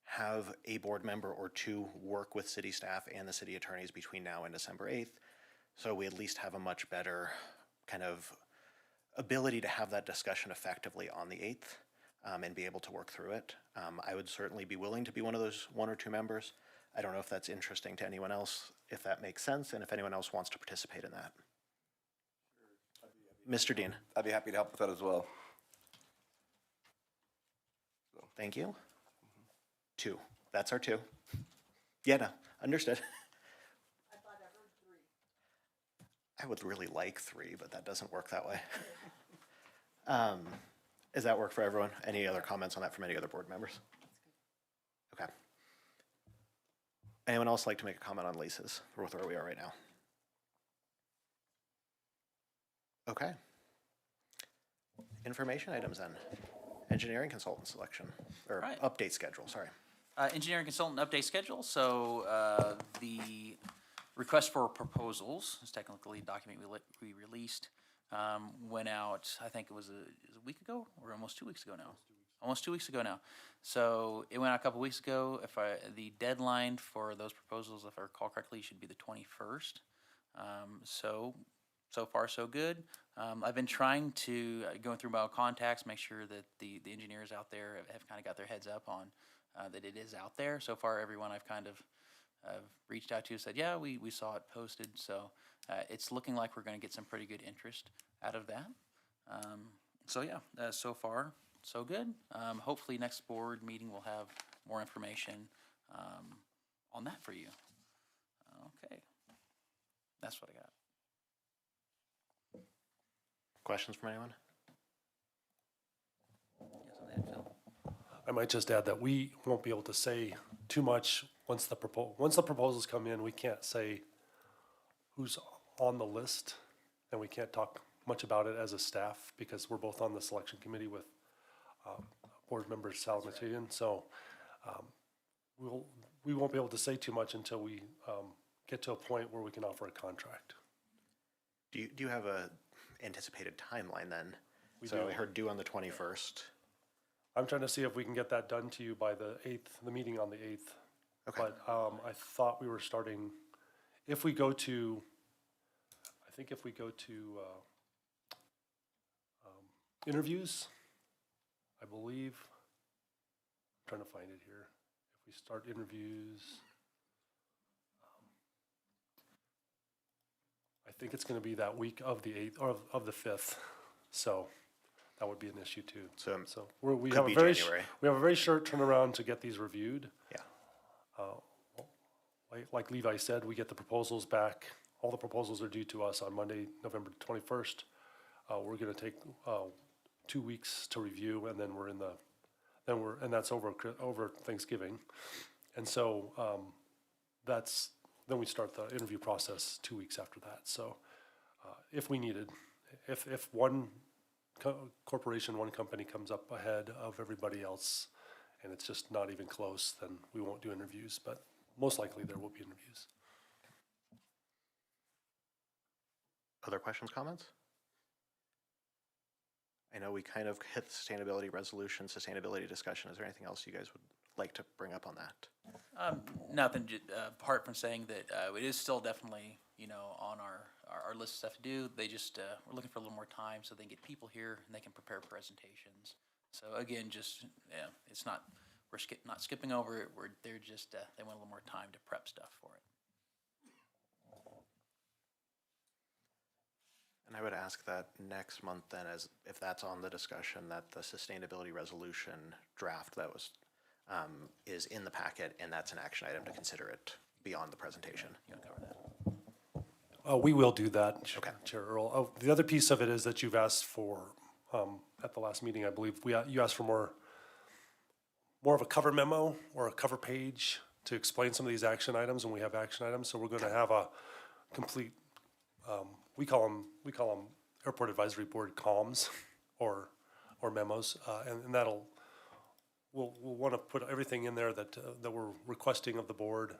have a board member or two work with city staff and the city attorneys between now and December 8th, so we at least have a much better kind of ability to have that discussion effectively on the 8th and be able to work through it. I would certainly be willing to be one of those one or two members. I don't know if that's interesting to anyone else, if that makes sense, and if anyone else wants to participate in that. Mr. Dean? I'd be happy to help with that as well. Thank you. Two. That's our two. Yeah, no, understood. I thought I heard 3. I would really like 3, but that doesn't work that way. Does that work for everyone? Any other comments on that from any other board members? Okay. Anyone else like to make a comment on leases or with where we are right now? Okay. Information items then. Engineering consultant selection, or Right. update schedule, sorry. Engineering consultant update schedule, so, the request for proposals, is technically a document we released, went out, I think it was a week ago, or almost 2 weeks ago now? Almost 2 weeks ago now. So it went out a couple weeks ago. The deadline for those proposals, if I recall correctly, should be the 21st. So far, so good. I've been trying to, going through my contacts, make sure that the engineers out there have kind of got their heads up on that it is out there. So far, everyone I've kind of reached out to said, yeah, we saw it posted. So it's looking like we're going to get some pretty good interest out of that. So yeah, so far, so good. Hopefully next board meeting we'll have more information on that for you. Okay, that's what I got. Questions from anyone? Yes, on that, Phil. I might just add that we won't be able to say too much once the proposals come in. We can't say who's on the list, and we can't talk much about it as a staff because we're both on the selection committee with board member Sal Matian. So we won't be able to say too much until we get to a point where we can offer a contract. Do you have a anticipated timeline then? We So do. I heard due on the 21st. I'm trying to see if we can get that done to you by the 8th, the meeting on the 8th. Okay. But I thought we were starting, if we go to, interviews, I believe, I'm trying to find it here. If we start interviews, I think it's gonna be that week of the 8th, or of the 5th. So that would be an issue too. So We could have be a very, January. we have a very short turnaround to get these reviewed. Yeah. Like Levi said, we get the proposals back. All the proposals are due to us on Monday, November 21st. We're gonna take 2 weeks to review, and then and that's over Thanksgiving. And so then we start the interview process 2 weeks after that. So if we needed, if one corporation, one company comes up ahead of everybody else, and it's just not even close, then we won't do interviews, but most likely there will be interviews. Other questions, comments? I know we kind of hit the sustainability resolution, sustainability discussion. Is there anything else you guys would like to bring up on that? Nothing, apart from saying that it is still definitely, on our list of stuff to do. They just, we're looking for a little more time so they can get people here and they can prepare presentations. So again, just, yeah, it's not, we're not skipping over it. They're just, they want a little more time to prep stuff for it. And I would ask that next month then, as if that's on the discussion, that the sustainability resolution draft that was, is in the packet, and that's an action item to consider it beyond the presentation. You want to cover that? We will do that, Okay. Chair Earl. The other piece of it is that you've asked for, at the last meeting, I believe, you asked for more of a cover memo or a cover page to explain some of these action items, and we have action items. So we're going to have a complete, we call them Airport Advisory Board comms or memos, and we'll want to put everything in there that we're requesting of the board,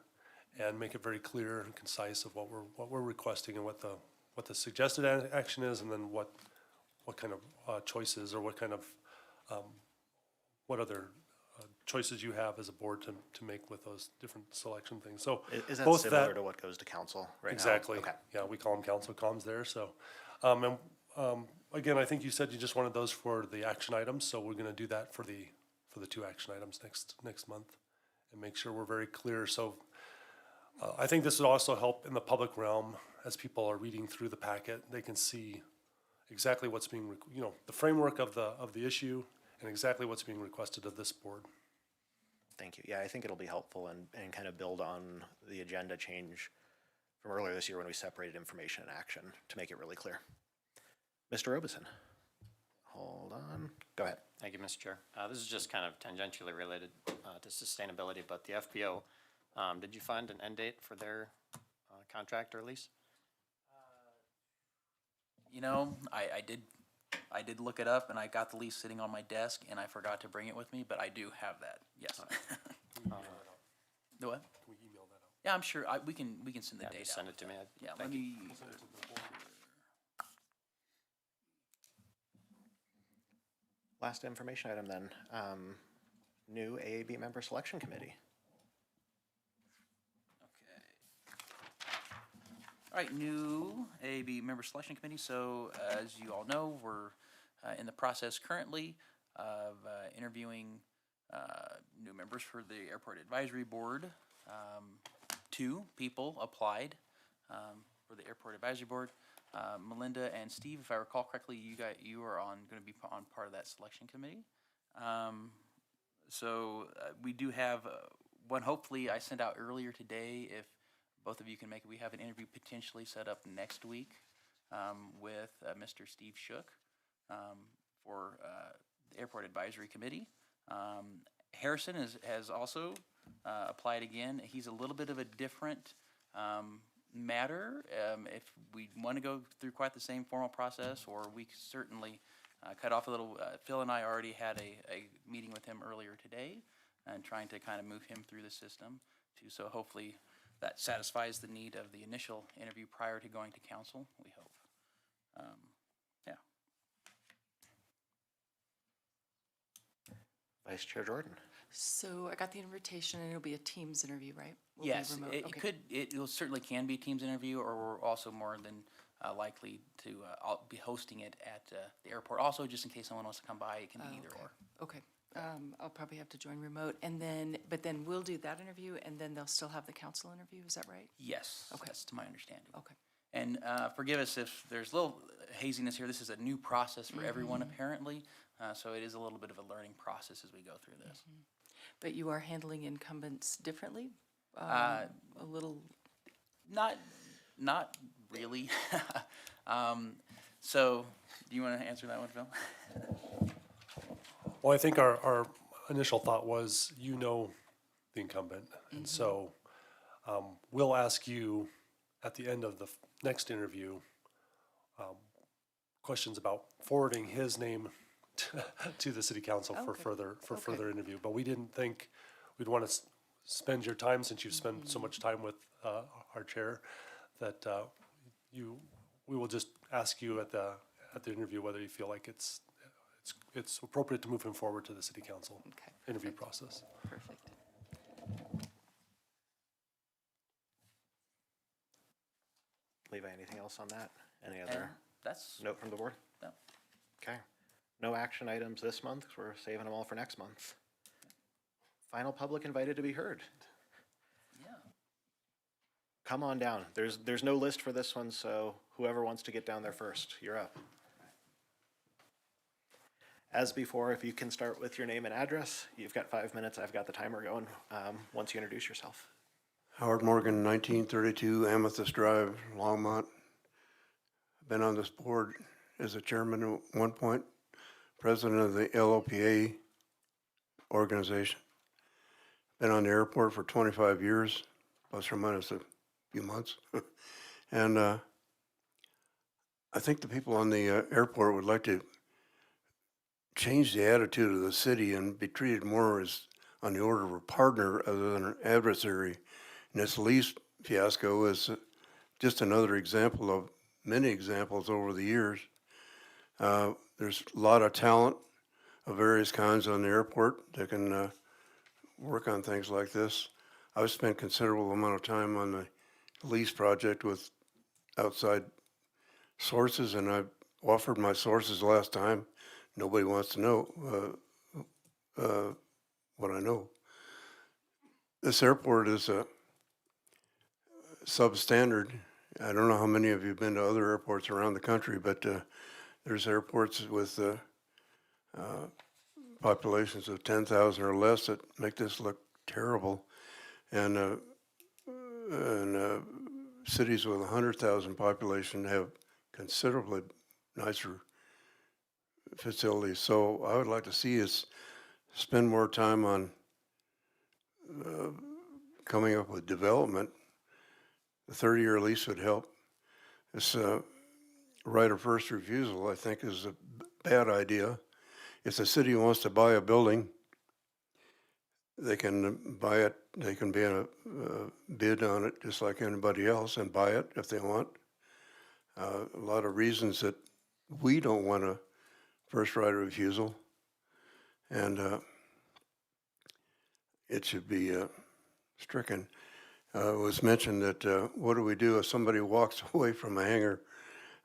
and make it very clear and concise of what we're requesting and what the suggested action is, and then what kind of choices or what kind of what other choices you have as a board to make with those different selection things. So Is that both similar to what goes to council right now? exactly. Okay. Yeah, we call them council comms there. So again, I think you said you just wanted those for the action items, so we're going to do that for the 2 action items next month, and make sure we're very clear. So I think this would also help in the public realm as people are reading through the packet. They can see exactly what's being, the framework of the issue and exactly what's being requested of this board. Thank you. Yeah, I think it'll be helpful and kind of build on the agenda change from earlier this year when we separated information and action to make it really clear. Mr. Robeson, hold on. Go ahead. Thank you, Mr. Chair. This is just kind of tangentially related to sustainability, but the FBO, did you find an end date for their contract or lease? I did look it up, and I got the lease sitting on my desk, and I forgot to bring it with me, but I do have that, yes. The what? Can we email that out? Yeah, I'm sure, we can send the Yeah, date just out. send it to me. Yeah, let Thank you. me, Last information item then, new AAB member selection committee. all right, new AAB member selection committee. So as you all know, we're in the process currently of interviewing new members for the Airport Advisory Board. 2 people applied for the Airport Advisory Board. Melinda and Steve, if I recall correctly, you are going to be on part of that selection committee. So we do have one. Hopefully, I sent out earlier today. If both of you can make it, we have an interview potentially set up next week with Mr. Steve Shook for the Airport Advisory Committee. Harrison has also applied again. He's a little bit of a different matter. If we want to go through quite the same formal process, or we could certainly cut off a little. Phil and I already had a meeting with him earlier today and trying to kind of move him through the system too. So hopefully that satisfies the need of the initial interview prior to going to council, we hope. Yeah. Vice Chair Jordan. So I got the invitation and it'll be a Teams interview, right? Will be Yes, remote. it Okay. could, it certainly can be a Teams interview, or we're also more than likely to I'll be hosting it at the airport. Also, just in case someone wants to come by, it can be either Okay. or. Okay, I'll probably have to join remote, and then, but then we'll do that interview, and then they'll still have the council interview, is that right? Yes, Okay. that's to my understanding. Okay. And forgive us if there's a little haziness here. This is a new process for everyone apparently, so it is a little bit of a learning process as we go through this. But you are handling incumbents differently? A little, Not really. So, do you want to answer that one, Phil? Well, I think our initial thought was, you know, the incumbent. And so we'll ask you at the end of the next interview questions about forwarding his name to the city council for Okay. further interview. But we didn't think we'd want to spend your time, since you've spent so much time with our chair, that we will just ask you at the interview whether you feel like it's appropriate to move him forward to the city council okay, interview process. perfect. Levi, anything else on that? Any other That's, note from the board? no. Okay. No action items this month, 'cause we're saving them all for next month. Final public invited to be heard. Yeah. Come on down. There's no list for this one, so whoever wants to get down there first, you're up. As before, if you can start with your name and address, you've got 5 minutes. I've got the timer going once you introduce yourself. Howard Morgan, 1932 Amethyst Drive, Longmont. Been on this board as a chairman at one point, president of the LOPA organization. Been on the airport for 25 years, plus or minus a few months. And I think the people on the airport would like to change the attitude of the city and be treated more as on the order of a partner other than an adversary. And this lease fiasco is just another example of many examples over the years. There's a lot of talent of various kinds on the airport that can work on things like this. I've spent considerable amount of time on the lease project with outside sources, and I offered my sources last time. Nobody wants to know what I know. This airport is a substandard. I don't know how many of you have been to other airports around the country, but there's airports with populations of 10,000 or less that make this look terrible, and cities with 100,000 population have considerably nicer facilities. So I would like to see us spend more time on coming up with development. The 30-year lease would help. This right of first refusal, I think, is a bad idea. If the city wants to buy a building they can buy it, they can be in a bid on it just like anybody else and buy it if they want. A lot of reasons that we don't want a first right of refusal, and it should be stricken. It was mentioned that what do we do if somebody walks away from a hangar?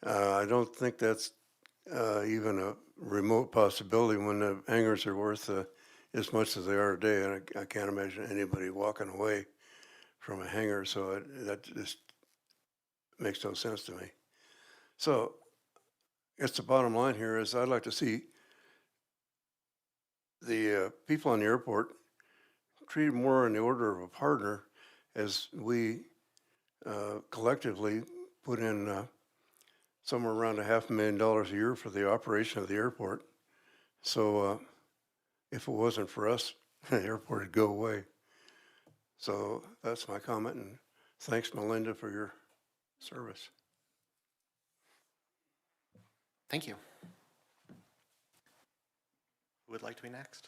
I don't think that's even a remote possibility when the hangars are worth as much as they are today, and I can't imagine anybody walking away from a hangar, so that just makes no sense to me. So, I guess the bottom line here is I'd like to see the people on the airport treated more in the order of a partner as we collectively put in somewhere around $500,000 a year for the operation of the airport. So if it wasn't for us, the airport would go away. So that's my comment, and thanks, Melinda, for your service. Thank you. Who would like to be next?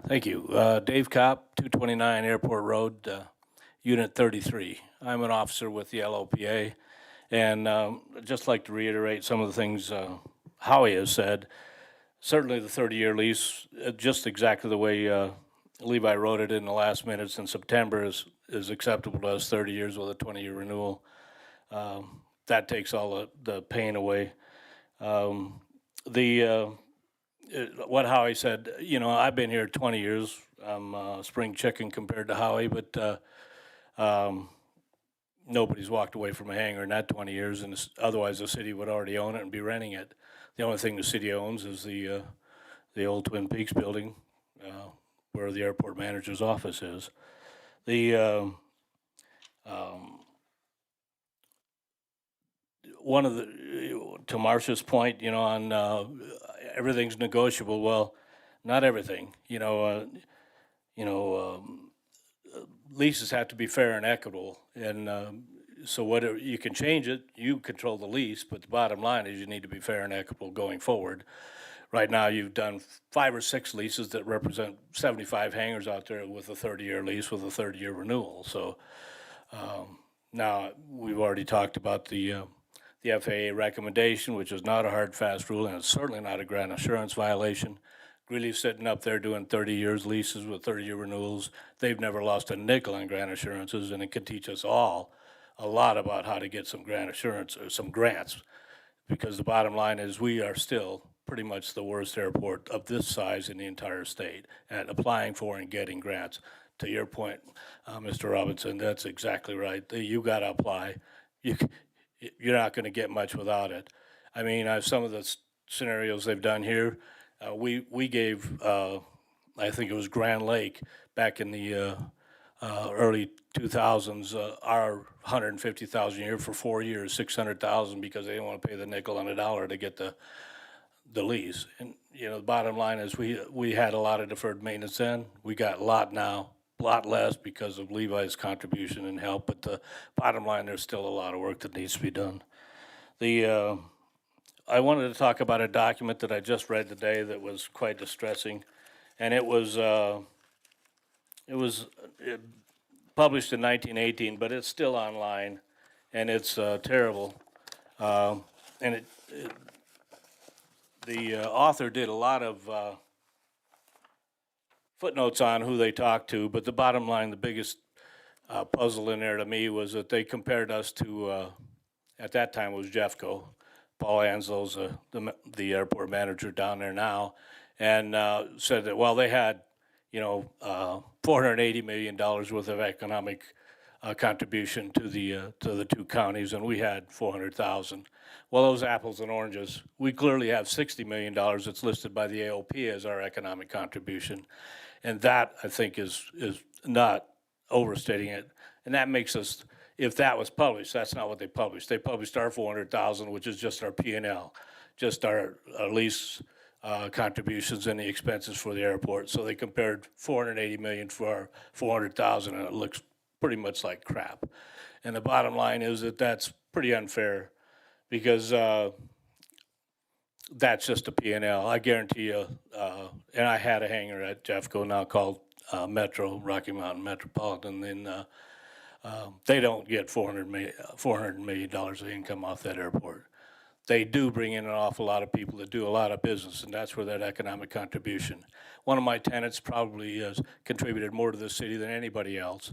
Thank you. Dave Kopp, 229 Airport Road, Unit 33. I'm an officer with the LOPA, and I'd just like to reiterate some of the things Howie has said. Certainly the 30-year lease, just exactly the way Levi wrote it in the last minutes in September is acceptable to us, 30 years with a 20-year renewal. That takes all the pain away. What Howie said, you know, I've been here 20 years. I'm spring chicken compared to Howie, but nobody's walked away from a hangar in that 20 years, and otherwise the city would already own it and be renting it. The only thing the city owns is the old Twin Peaks building where the airport manager's office is. One of the, to Marcia's point, you know, on everything's negotiable. Well, not everything. Leases have to be fair and equitable, and so whatever you can change it, you control the lease. But the bottom line is you need to be fair and equitable going forward. Right now, you've done 5 or 6 leases that represent 75 hangars out there with a 30-year lease with a 30-year renewal. So now we've already talked about the FAA recommendation, which is not a hard, fast rule, and it's certainly not a grant assurance violation. Greeley's sitting up there doing 30 years leases with 30-year renewals. They've never lost a nickel on grant assurances, and it could teach us all a lot about how to get some grant assurance or some grants, because the bottom line is we are still pretty much the worst airport of this size in the entire state at applying for and getting grants. To your point, Mr. Robinson, that's exactly right. You got to apply. You're not going to get much without it. I mean, some of the scenarios they've done here, we gave, I think it was Grand Lake back in the early 2000s, our $150,000 a year for 4 years, $600,000 because they didn't want to pay the nickel on the dollar to get the lease. And you know, the bottom line is we had a lot of deferred maintenance then. We got a lot now. A lot less because of Levi's contribution and help, but the bottom line, there's still a lot of work that needs to be done. I wanted to talk about a document that I just read today that was quite distressing, and it was published in 1918, but it's still online, and it's terrible. And the author did a lot of footnotes on who they talked to, but the bottom line, the biggest puzzle in there to me was that they compared us to, at that time it was Jeffco. Paul Ansel's the airport manager down there now, and said that, well, they had, $480 million worth of economic contribution to the 2 counties, and we had 400,000. Well, those apples and oranges. We clearly have $60 million that's listed by the AOP as our economic contribution. And that, I think, is not overstating it. And that makes us, if that was published, that's not what they published. They published our 400,000, which is just our P&L, just our lease contributions and the expenses for the airport. So they compared 480 million for our 400,000, and it looks pretty much like crap. And the bottom line is that that's pretty unfair because that's just a P&L. I guarantee you, and I had a hangar at Jeffco now called Metro, Rocky Mountain Metropolitan, and they don't get $400 million of income off that airport. They do bring in an awful lot of people that do a lot of business, and that's where that economic contribution. One of my tenants probably has contributed more to the city than anybody else,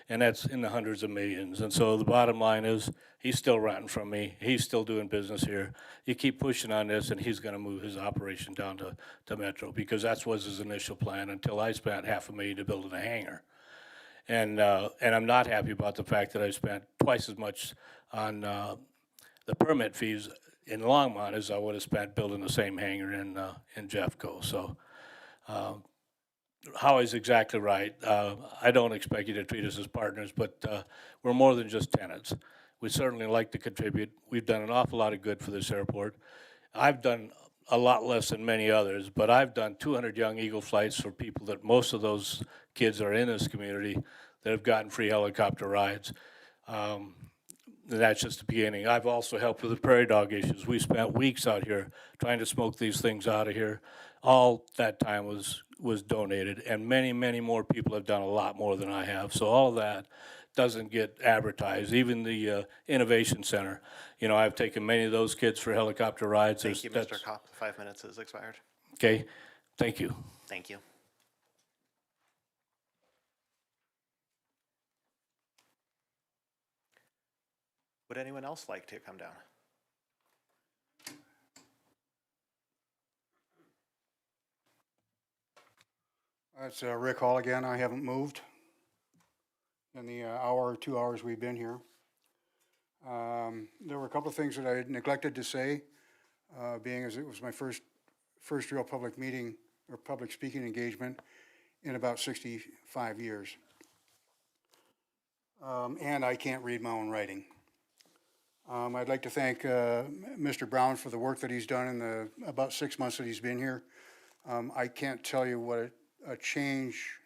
and that's in the hundreds of millions. And so the bottom line is, he's still renting from me. He's still doing business here. You keep pushing on this, and he's going to move his operation down to Metro, because that was his initial plan until I spent $500,000 to build a hangar. And I'm not happy about the fact that I spent twice as much on the permit fees in Longmont as I would have spent building the same hangar in Jeffco. So Howie's exactly right. I don't expect you to treat us as partners, but we're more than just tenants. We certainly like to contribute. We've done an awful lot of good for this airport. I've done a lot less than many others, but I've done 200 Young Eagle flights for people that most of those kids are in this community that have gotten free helicopter rides. That's just the beginning. I've also helped with the prairie dog issues. We spent weeks out here trying to smoke these things out of here. All that time was donated, and many, many more people have done a lot more than I have. So all of that doesn't get advertised. Even the Innovation Center, you know, I've taken many of those kids for helicopter rides. Thank you, Mr. Kopp. 5 minutes has expired. Okay, thank you. Thank you. Would anyone else like to come down? It's Rick Hall again. I haven't moved in the hour or 2 hours we've been here. There were a couple of things that I neglected to say, being as it was my first real public meeting or public speaking engagement in about 65 years. And I can't read my own writing. I'd like to thank Mr. Brown for the work that he's done in the about 6 months that he's been here. I can't tell you what a change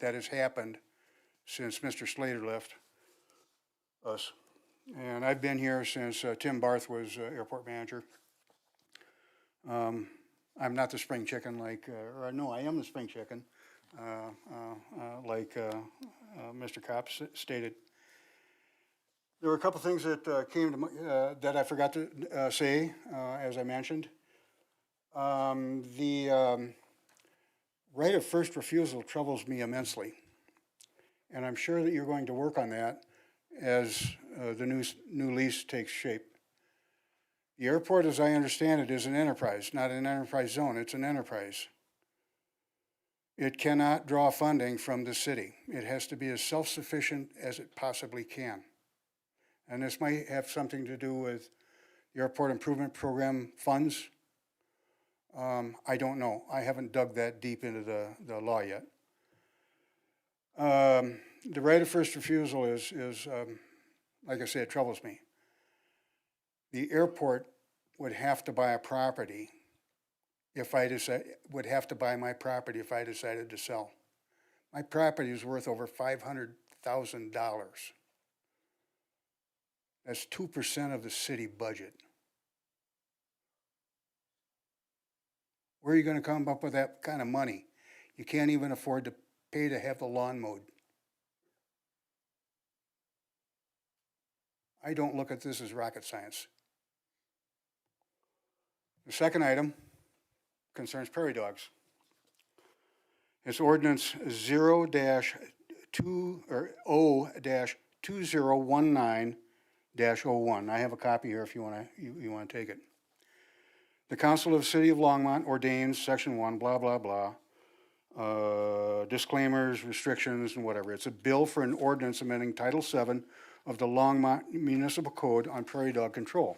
that has happened since Mr. Slater left us. And I've been here since Tim Barth was airport manager. I'm not the spring chicken like, or no, I am the spring chicken, like Mr. Kopp stated. There were a couple things that came to that I forgot to say, as I mentioned. The right of first refusal troubles me immensely, and I'm sure that you're going to work on that as the new lease takes shape. The airport, as I understand it, is an enterprise, not an enterprise zone. It's an enterprise. It cannot draw funding from the city. It has to be as self-sufficient as it possibly can. And this might have something to do with the Airport Improvement Program funds. I don't know. I haven't dug that deep into the law yet. The right of first refusal is like I said, it troubles me. The airport would have to buy a property if I would have to buy my property if I decided to sell. My property is worth over $500,000. That's 2% of the city budget. Where are you going to come up with that kind of money? You can't even afford to pay to have the lawn mowed. I don't look at this as rocket science. The second item concerns prairie dogs. It's ordinance 0-2019-01. I have a copy here if you want to take it. The Council of the City of Longmont ordains Section 1, blah, blah, blah, disclaimers, restrictions, and whatever. It's a bill for an ordinance amending Title 7 of the Longmont Municipal Code on prairie dog control.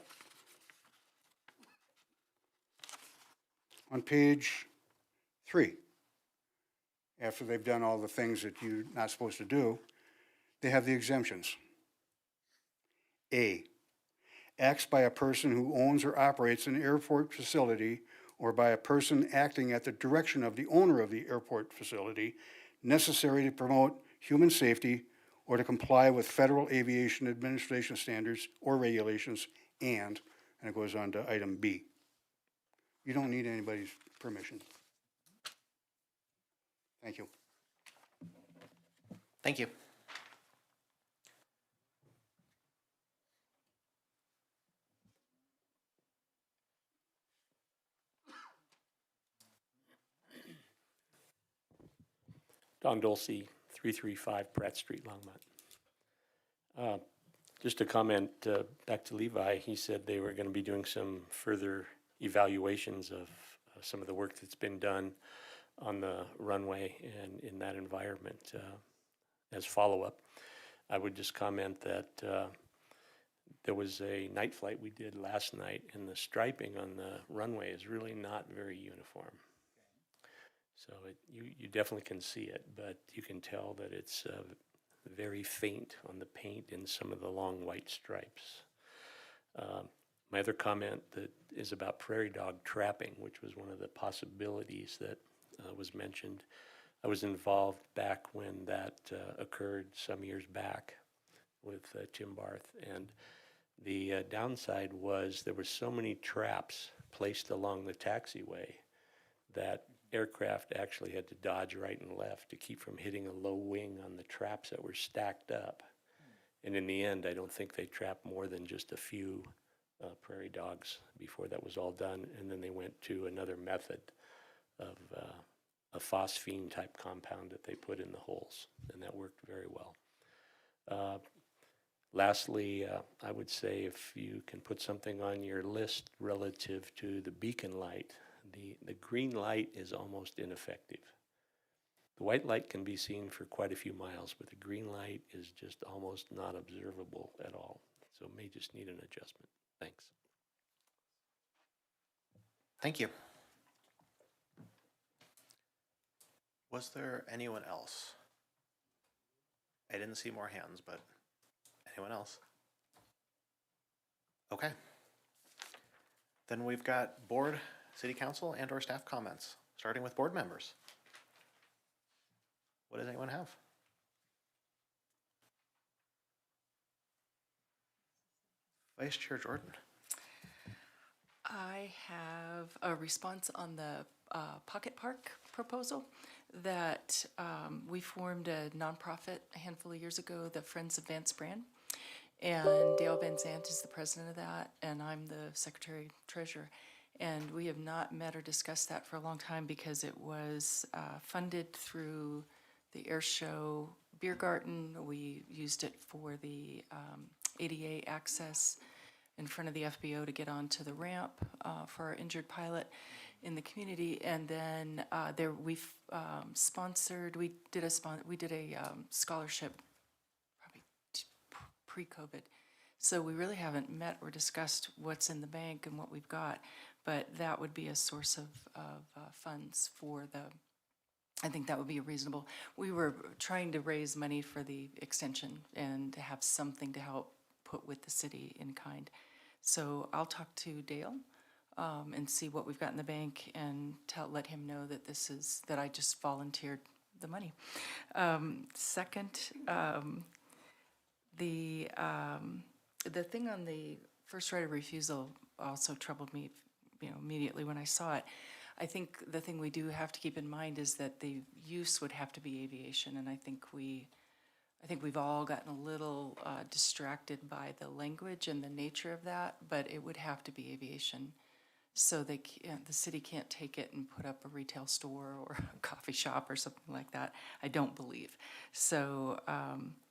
On page 3, after they've done all the things that you're not supposed to do, they have the exemptions. A, acts by a person who owns or operates an airport facility or by a person acting at the direction of the owner of the airport facility necessary to promote human safety or to comply with Federal Aviation Administration standards or regulations, and it goes on to item B. You don't need anybody's permission. Thank you. Thank you. Don Dulce, 335 Pratt Street, Longmont. Just a comment back to Levi. He said they were going to be doing some further evaluations of some of the work that's been done on the runway and in that environment as follow-up. I would just comment that there was a night flight we did last night, and the striping on the runway is really not very uniform. So you definitely can see it, but you can tell that it's very faint on the paint in some of the long white stripes. My other comment that is about prairie dog trapping, which was one of the possibilities that was mentioned. I was involved back when that occurred some years back with Tim Barth, and the downside was there were so many traps placed along the taxiway that aircraft actually had to dodge right and left to keep from hitting a low wing on the traps that were stacked up. And in the end, I don't think they trapped more than just a few prairie dogs before that was all done. And then they went to another method of a phosphine type compound that they put in the holes, and that worked very well. Lastly, I would say if you can put something on your list relative to the beacon light, the green light is almost ineffective. The white light can be seen for quite a few miles, but the green light is just almost not observable at all. So it may just need an adjustment. Thanks. Thank you. Was there anyone else? I didn't see more hands, but anyone else? Okay. Then we've got board, city council, and or staff comments, starting with board members. What does anyone have? Vice Chair Jordan. I have a response on the Pocket Park proposal that we formed a nonprofit a handful of years ago, the Friends of Vance Brand. And Dale Van Zandt is the president of that, and I'm the secretary treasurer. And we have not met or discussed that for a long time because it was funded through the air show beer garden. We used it for the ADA access in front of the FBO to get onto the ramp for our injured pilot in the community. And then we've sponsored. We did a scholarship probably pre-COVID. So we really haven't met or discussed what's in the bank and what we've got, but that would be a source of funds for the. I think that would be reasonable. We were trying to raise money for the extension and to have something to help put with the city in kind. So I'll talk to Dale and see what we've got in the bank and let him know that that I just volunteered the money. Second, the thing on the first right of refusal also troubled me, immediately when I saw it. I think the thing we do have to keep in mind is that the use would have to be aviation, and I think we've all gotten a little distracted by the language and the nature of that, but it would have to be aviation. So the city can't take it and put up a retail store or a coffee shop or something like that, I don't believe. So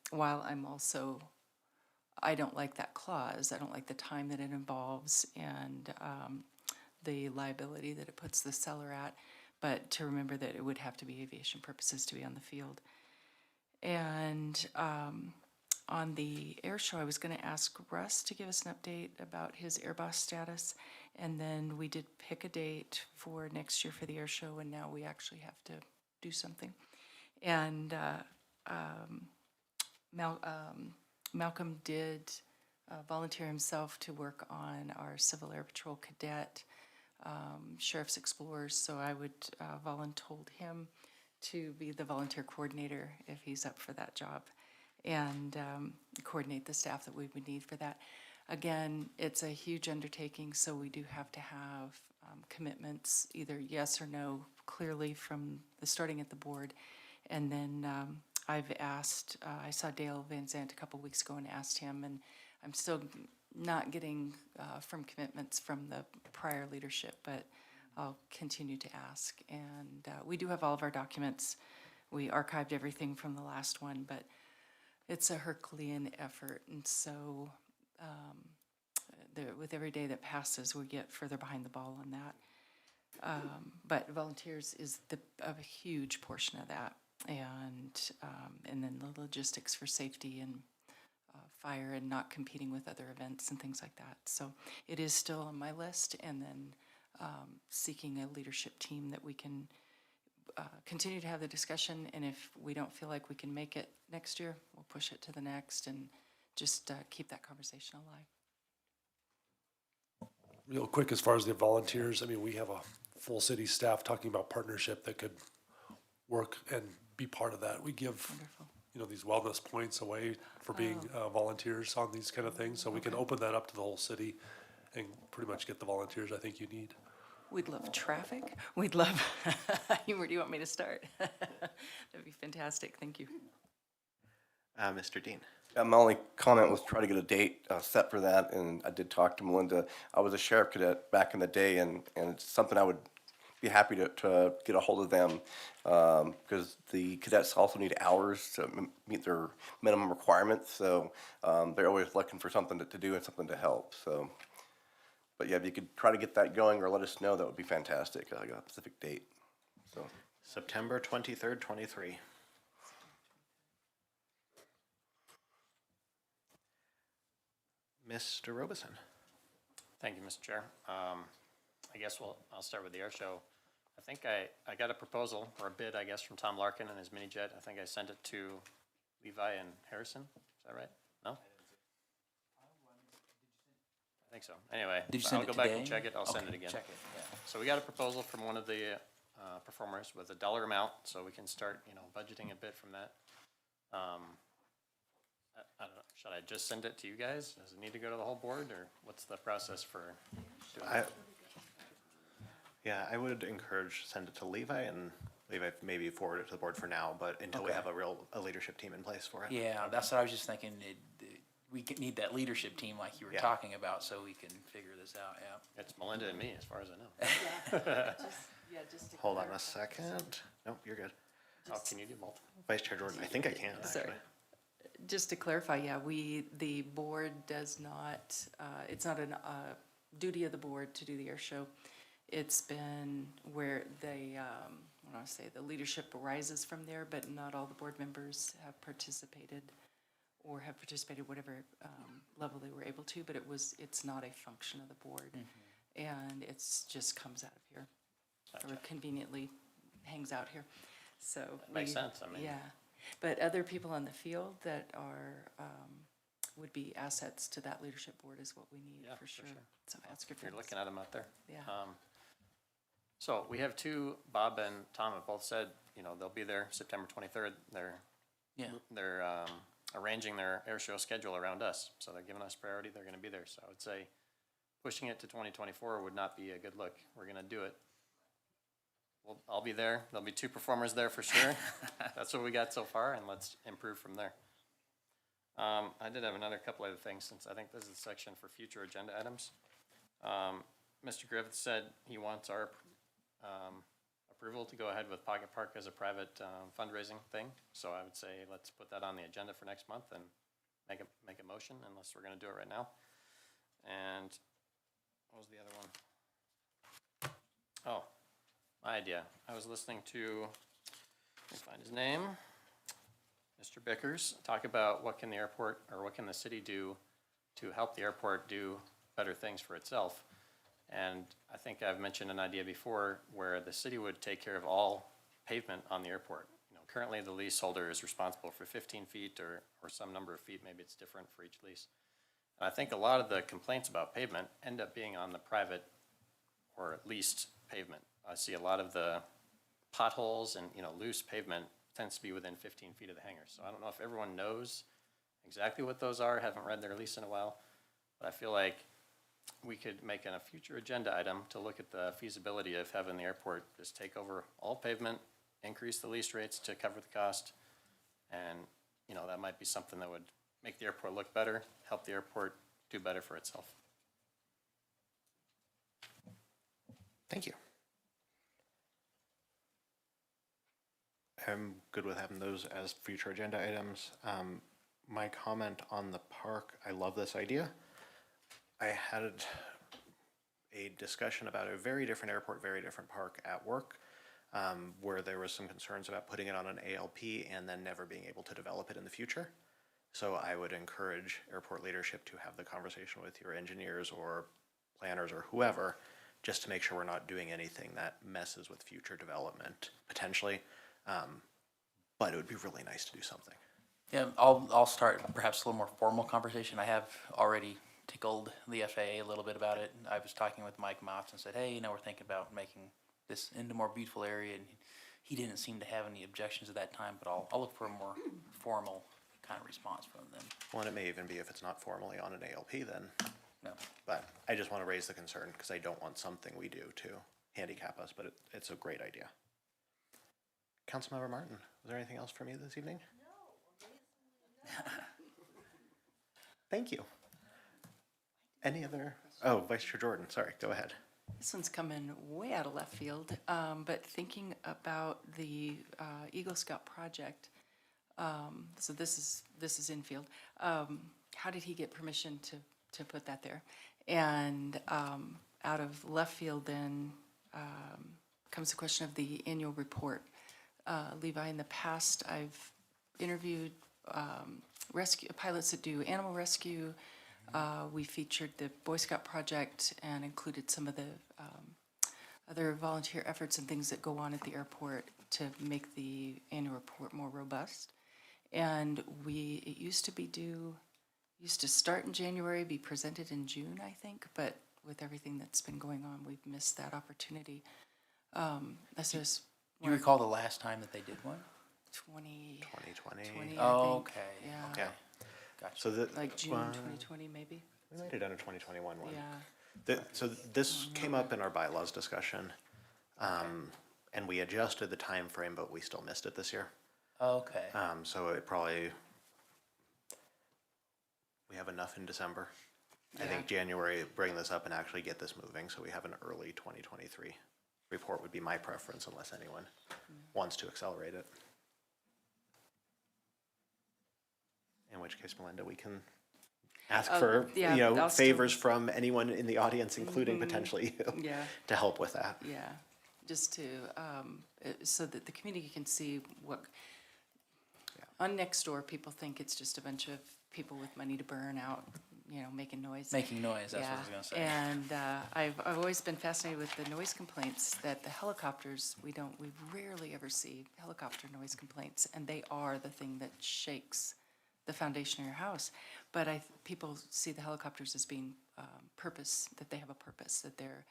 while I don't like that clause, I don't like the time that it involves and the liability that it puts the seller at, but to remember that it would have to be aviation purposes to be on the field. And on the air show, I was going to ask Russ to give us an update about his Airbus status, and then we did pick a date for next year for the air show, and now we actually have to do something. And Malcolm did volunteer himself to work on our Civil Air Patrol cadet Sheriff's Explorers, so I would voluntold him to be the volunteer coordinator if he's up for that job. and coordinate the staff that we would need for that. Again, it's a huge undertaking, so we do have to have commitments, either yes or no, clearly from the starting at the board. And then I've asked, I saw Dale Van Zandt a couple weeks ago and asked him, and I'm still not getting firm commitments from the prior leadership, but I'll continue to ask. And we do have all of our documents. We archived everything from the last one, but it's a Herculean effort. And so with every day that passes, we get further behind the ball on that. But volunteers is a huge portion of that. And then the logistics for safety and fire and not competing with other events and things like that. So it is still on my list, and then seeking a leadership team that we can continue to have the discussion, and if we don't feel like we can make it next year, we'll push it to the next and just keep that conversation alive. Real quick, as far as the volunteers, I mean, we have a full city staff talking about partnership that could work and be part of that. We give, you know, these wellness points away for being volunteers on these kind of things, so we can open that up to the whole city and pretty much get the volunteers I think you need. We'd love traffic. We'd love, where do you want me to start? That'd be fantastic. Thank you. Mr. Dean. My only comment was try to get a date set for that, and I did talk to Melinda. I was a sheriff cadet back in the day, and it's something I would be happy to get a hold of them, because the cadets also need hours to meet their minimum requirements, so they're always looking for something to do and something to help. So, but yeah, if you could try to get that going or let us know, that would be fantastic. I got a specific date. So September 23rd, 23. Mr. Robeson. Thank you, Mr. Chair. I guess I'll start with the air show. I think I got a proposal or a bid, I guess, from Tom Larkin and his mini jet. I think I sent it to Levi and Harrison. Is that right? No? I think so. Anyway, Did you send I'll it go back today? and check it. I'll send it Okay, again. check it, yeah. So we got a proposal from one of the performers with a dollar amount, so we can start, budgeting a bit from that. I don't know, should I just send it to you guys? Does it need to go to the whole board, or what's the process for doing that? Yeah, I would encourage send it to Levi, and Levi maybe forward it to the board for now, but until we Okay. have a leadership team in place for it. Yeah, that's what I was just thinking. We need that leadership team like you were Yeah. talking about, so we can figure this out, yeah. It's Melinda and me, as far as I know. Just to Hold on a clarify. second. Nope, you're good. Oh, can you do both? Vice Chair Jordan, I think I can, Sorry. actually. Just to clarify, yeah, the board does not, it's not a duty of the board to do the air show. It's been where they, I want to say, the leadership arises from there, but not all the board members have participated or have participated whatever level they were able to, but it's not a function of the board. And it's just comes out of here, or conveniently hangs out here. So. Makes sense, I mean. Yeah. But other people in the field that are, would be assets to that leadership board is what we need, Yeah, for for sure. sure. So ask your You're friends. looking at them out there. Yeah. So we have two, Bob and Tom have both said, they'll be there September 23rd. They're arranging their air show schedule around us, so they're giving us priority. They're gonna be there. So I would say pushing it to 2024 would not be a good look. We're gonna do it. I'll be there. There'll be two performers there for sure. That's what we got so far, and let's improve from there. I did have another couple other things, since I think this is a section for future agenda items. Mr. Griffith said he wants our approval to go ahead with Pocket Park as a private fundraising thing. So I would say let's put that on the agenda for next month and make a motion, unless we're gonna do it right now. And what was the other one? Oh, my idea. I was listening to, let me find his name, Mr. Bickers, talk about what can the airport, or what can the city do to help the airport do better things for itself. And I think I've mentioned an idea before where the city would take care of all pavement on the airport. Currently the leaseholder is responsible for 15 feet or some number of feet, maybe it's different for each lease. And I think a lot of the complaints about pavement end up being on the private or leased pavement. I see a lot of the potholes and, loose pavement tends to be within 15 feet of the hangar. So I don't know if everyone knows exactly what those are, haven't read their lease in a while. But I feel like we could make it a future agenda item to look at the feasibility of having the airport just take over all pavement, increase the lease rates to cover the cost. And, you know, that might be something that would make the airport look better, help the airport do better for itself. Thank you. I'm good with having those as future agenda items. My comment on the park, I love this idea. I had a discussion about a very different airport, very different park at work, where there was some concerns about putting it on an ALP and then never being able to develop it in the future. So I would encourage airport leadership to have the conversation with your engineers or planners or whoever, just to make sure we're not doing anything that messes with future development, potentially. But it would be really nice to do something. Yeah, I'll start perhaps a little more formal conversation. I have already tickled the FAA a little bit about it. I was talking with Mike Motz and said, hey, you know, we're thinking about making this into a more beautiful area, and he didn't seem to have any objections at that time, but I'll look for a more formal kind of response from them. Well, and it may even be if it's not formally on an ALP then. No. But I just want to raise the concern because I don't want something we do to handicap us, but it's a great idea. Councilmember Martin, was there anything else from you this evening? No. Thank you. Any other? Oh, Vice Chair Jordan, sorry, go ahead. This one's coming way out of left field, but thinking about the Eagle Scout project, so this is infield. How did he get permission to put that there? And out of left field then comes the question of the annual report. Levi, in the past, I've interviewed rescue pilots that do animal rescue. We featured the Boy Scout project and included some of the other volunteer efforts and things that go on at the airport to make the annual report more robust. And it used to start in January, be presented in June, I think, but with everything that's been going on, we've missed that opportunity. That's just. Do you recall the last time that they did one? 2020. Oh, okay. Yeah. Yeah. Gotcha. So Like June 2020, maybe? We might have done a 2021 one. Yeah. So this came up in our bylaws discussion, and we adjusted the time frame, but we still missed it this year. Okay. So it probably, we have enough in December. I think January, bring this up and actually get this moving, so we have an early 2023 report would be my preference unless anyone wants to accelerate it. In which case, Melinda, we can ask for, favors from anyone in the audience, including potentially you, to help with that. Yeah, just to, so that the community can see what, on Nextdoor, people think it's just a bunch of people with money to burn out, making noise. Making noise, that's what I was gonna say. And I've always been fascinated with the noise complaints that the helicopters, we rarely ever see helicopter noise complaints, and they are the thing that shakes the foundation of your house. But people see the helicopters as being purpose, that they have a purpose, that they're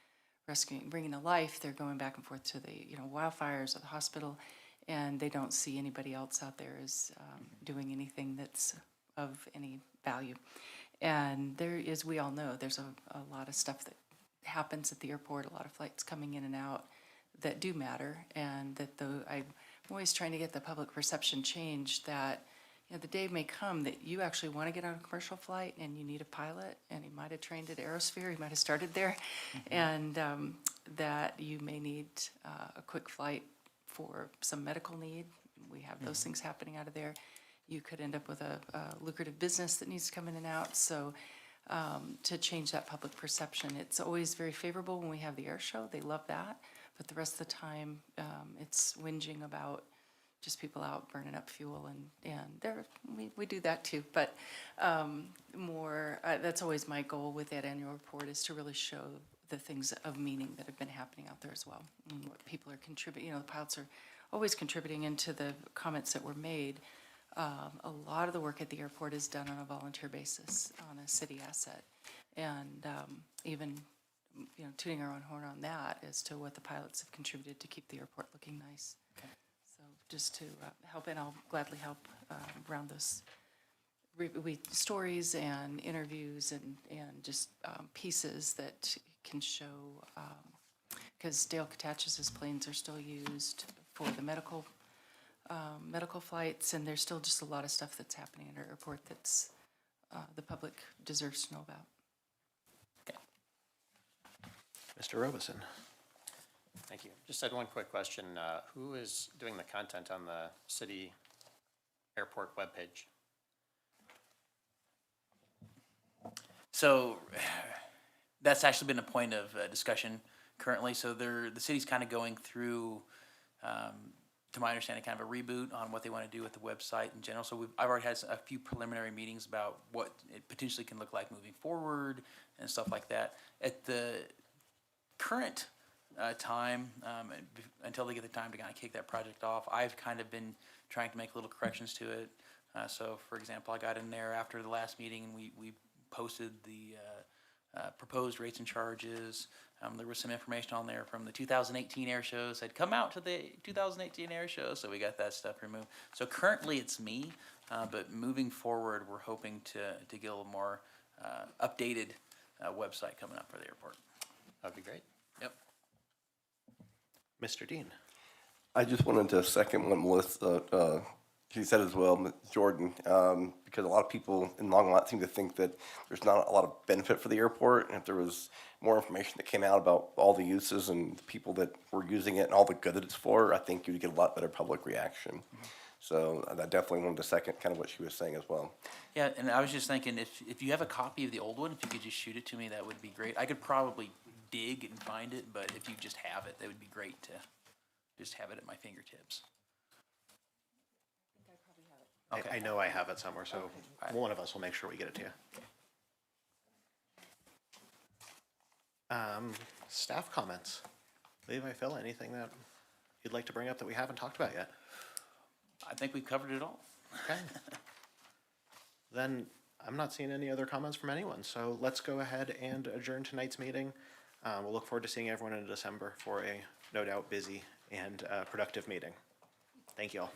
rescuing, bringing to life, they're going back and forth to the wildfires or the hospital, and they don't see anybody else out there as doing anything that's of any value. And there is, we all know, there's a lot of stuff that happens at the airport, a lot of flights coming in and out that do matter, and that I'm always trying to get the public perception changed that the day may come that you actually want to get on a commercial flight and you need a pilot, and he might have trained at Aerosphere, he might have started there, and that you may need a quick flight for some medical need. We have those things happening out of there. You could end up with a lucrative business that needs to come in and out. So to change that public perception, it's always very favorable when we have the air show. They love that. But the rest of the time, it's whinging about just people out burning up fuel. And we do that too. But that's always my goal with that annual report, is to really show the things of meaning that have been happening out there as well. And what people are contributing. The pilots are always contributing into the comments that were made. A lot of the work at the airport is done on a volunteer basis, on a city asset. And even, tooting our own horn on that as to what the pilots have contributed to keep the airport looking nice. Okay. So just to help, and I'll gladly help round those stories and interviews and just pieces that can show, because Dale Catachus's planes are still used for the medical flights, and there's still just a lot of stuff that's happening at our airport that's the public deserves to know about. Mr. Robeson. Thank you. Just had one quick question. Who is doing the content on the city airport webpage? So that's actually been a point of discussion currently. So the city's kind of going through, to my understanding, kind of a reboot on what they want to do with the website in general. So I've already had a few preliminary meetings about what it potentially can look like moving forward and stuff like that. At the current time, until they get the time to kind of kick that project off, I've kind of been trying to make little corrections to it. So, for example, I got in there after the last meeting and we posted the proposed rates and charges. There was some information on there from the 2018 air show, said come out to the 2018 air show, so we got that stuff removed. So currently it's me, but moving forward we're hoping to get a little more updated website coming up for the airport. That'd be great. Yep. Mr. Dean. I just wanted to second what Melissa, she said as well, Ms. Jordan, because a lot of people in Longmont seem to think that there's not a lot of benefit for the airport, and if there was more information that came out about all the uses and the people that were using it and all the good that it's for, I think you'd get a lot better public reaction. So I definitely wanted to second kind of what she was saying as well. Yeah, and I was just thinking, if you have a copy of the old one, if you could just shoot it to me, that would be great. I could probably dig and find it, but if you just have it, that would be great to just have it at my fingertips. Okay. I know I have it somewhere, so one of us will make sure we get it to you. Staff comments. Levi, Phil, anything that you'd like to bring up that we haven't talked about yet? I think we've covered it all. Okay. Then I'm not seeing any other comments from anyone, so let's go ahead and adjourn tonight's meeting. We'll look forward to seeing everyone in December for a no doubt busy and productive meeting. Thank you all.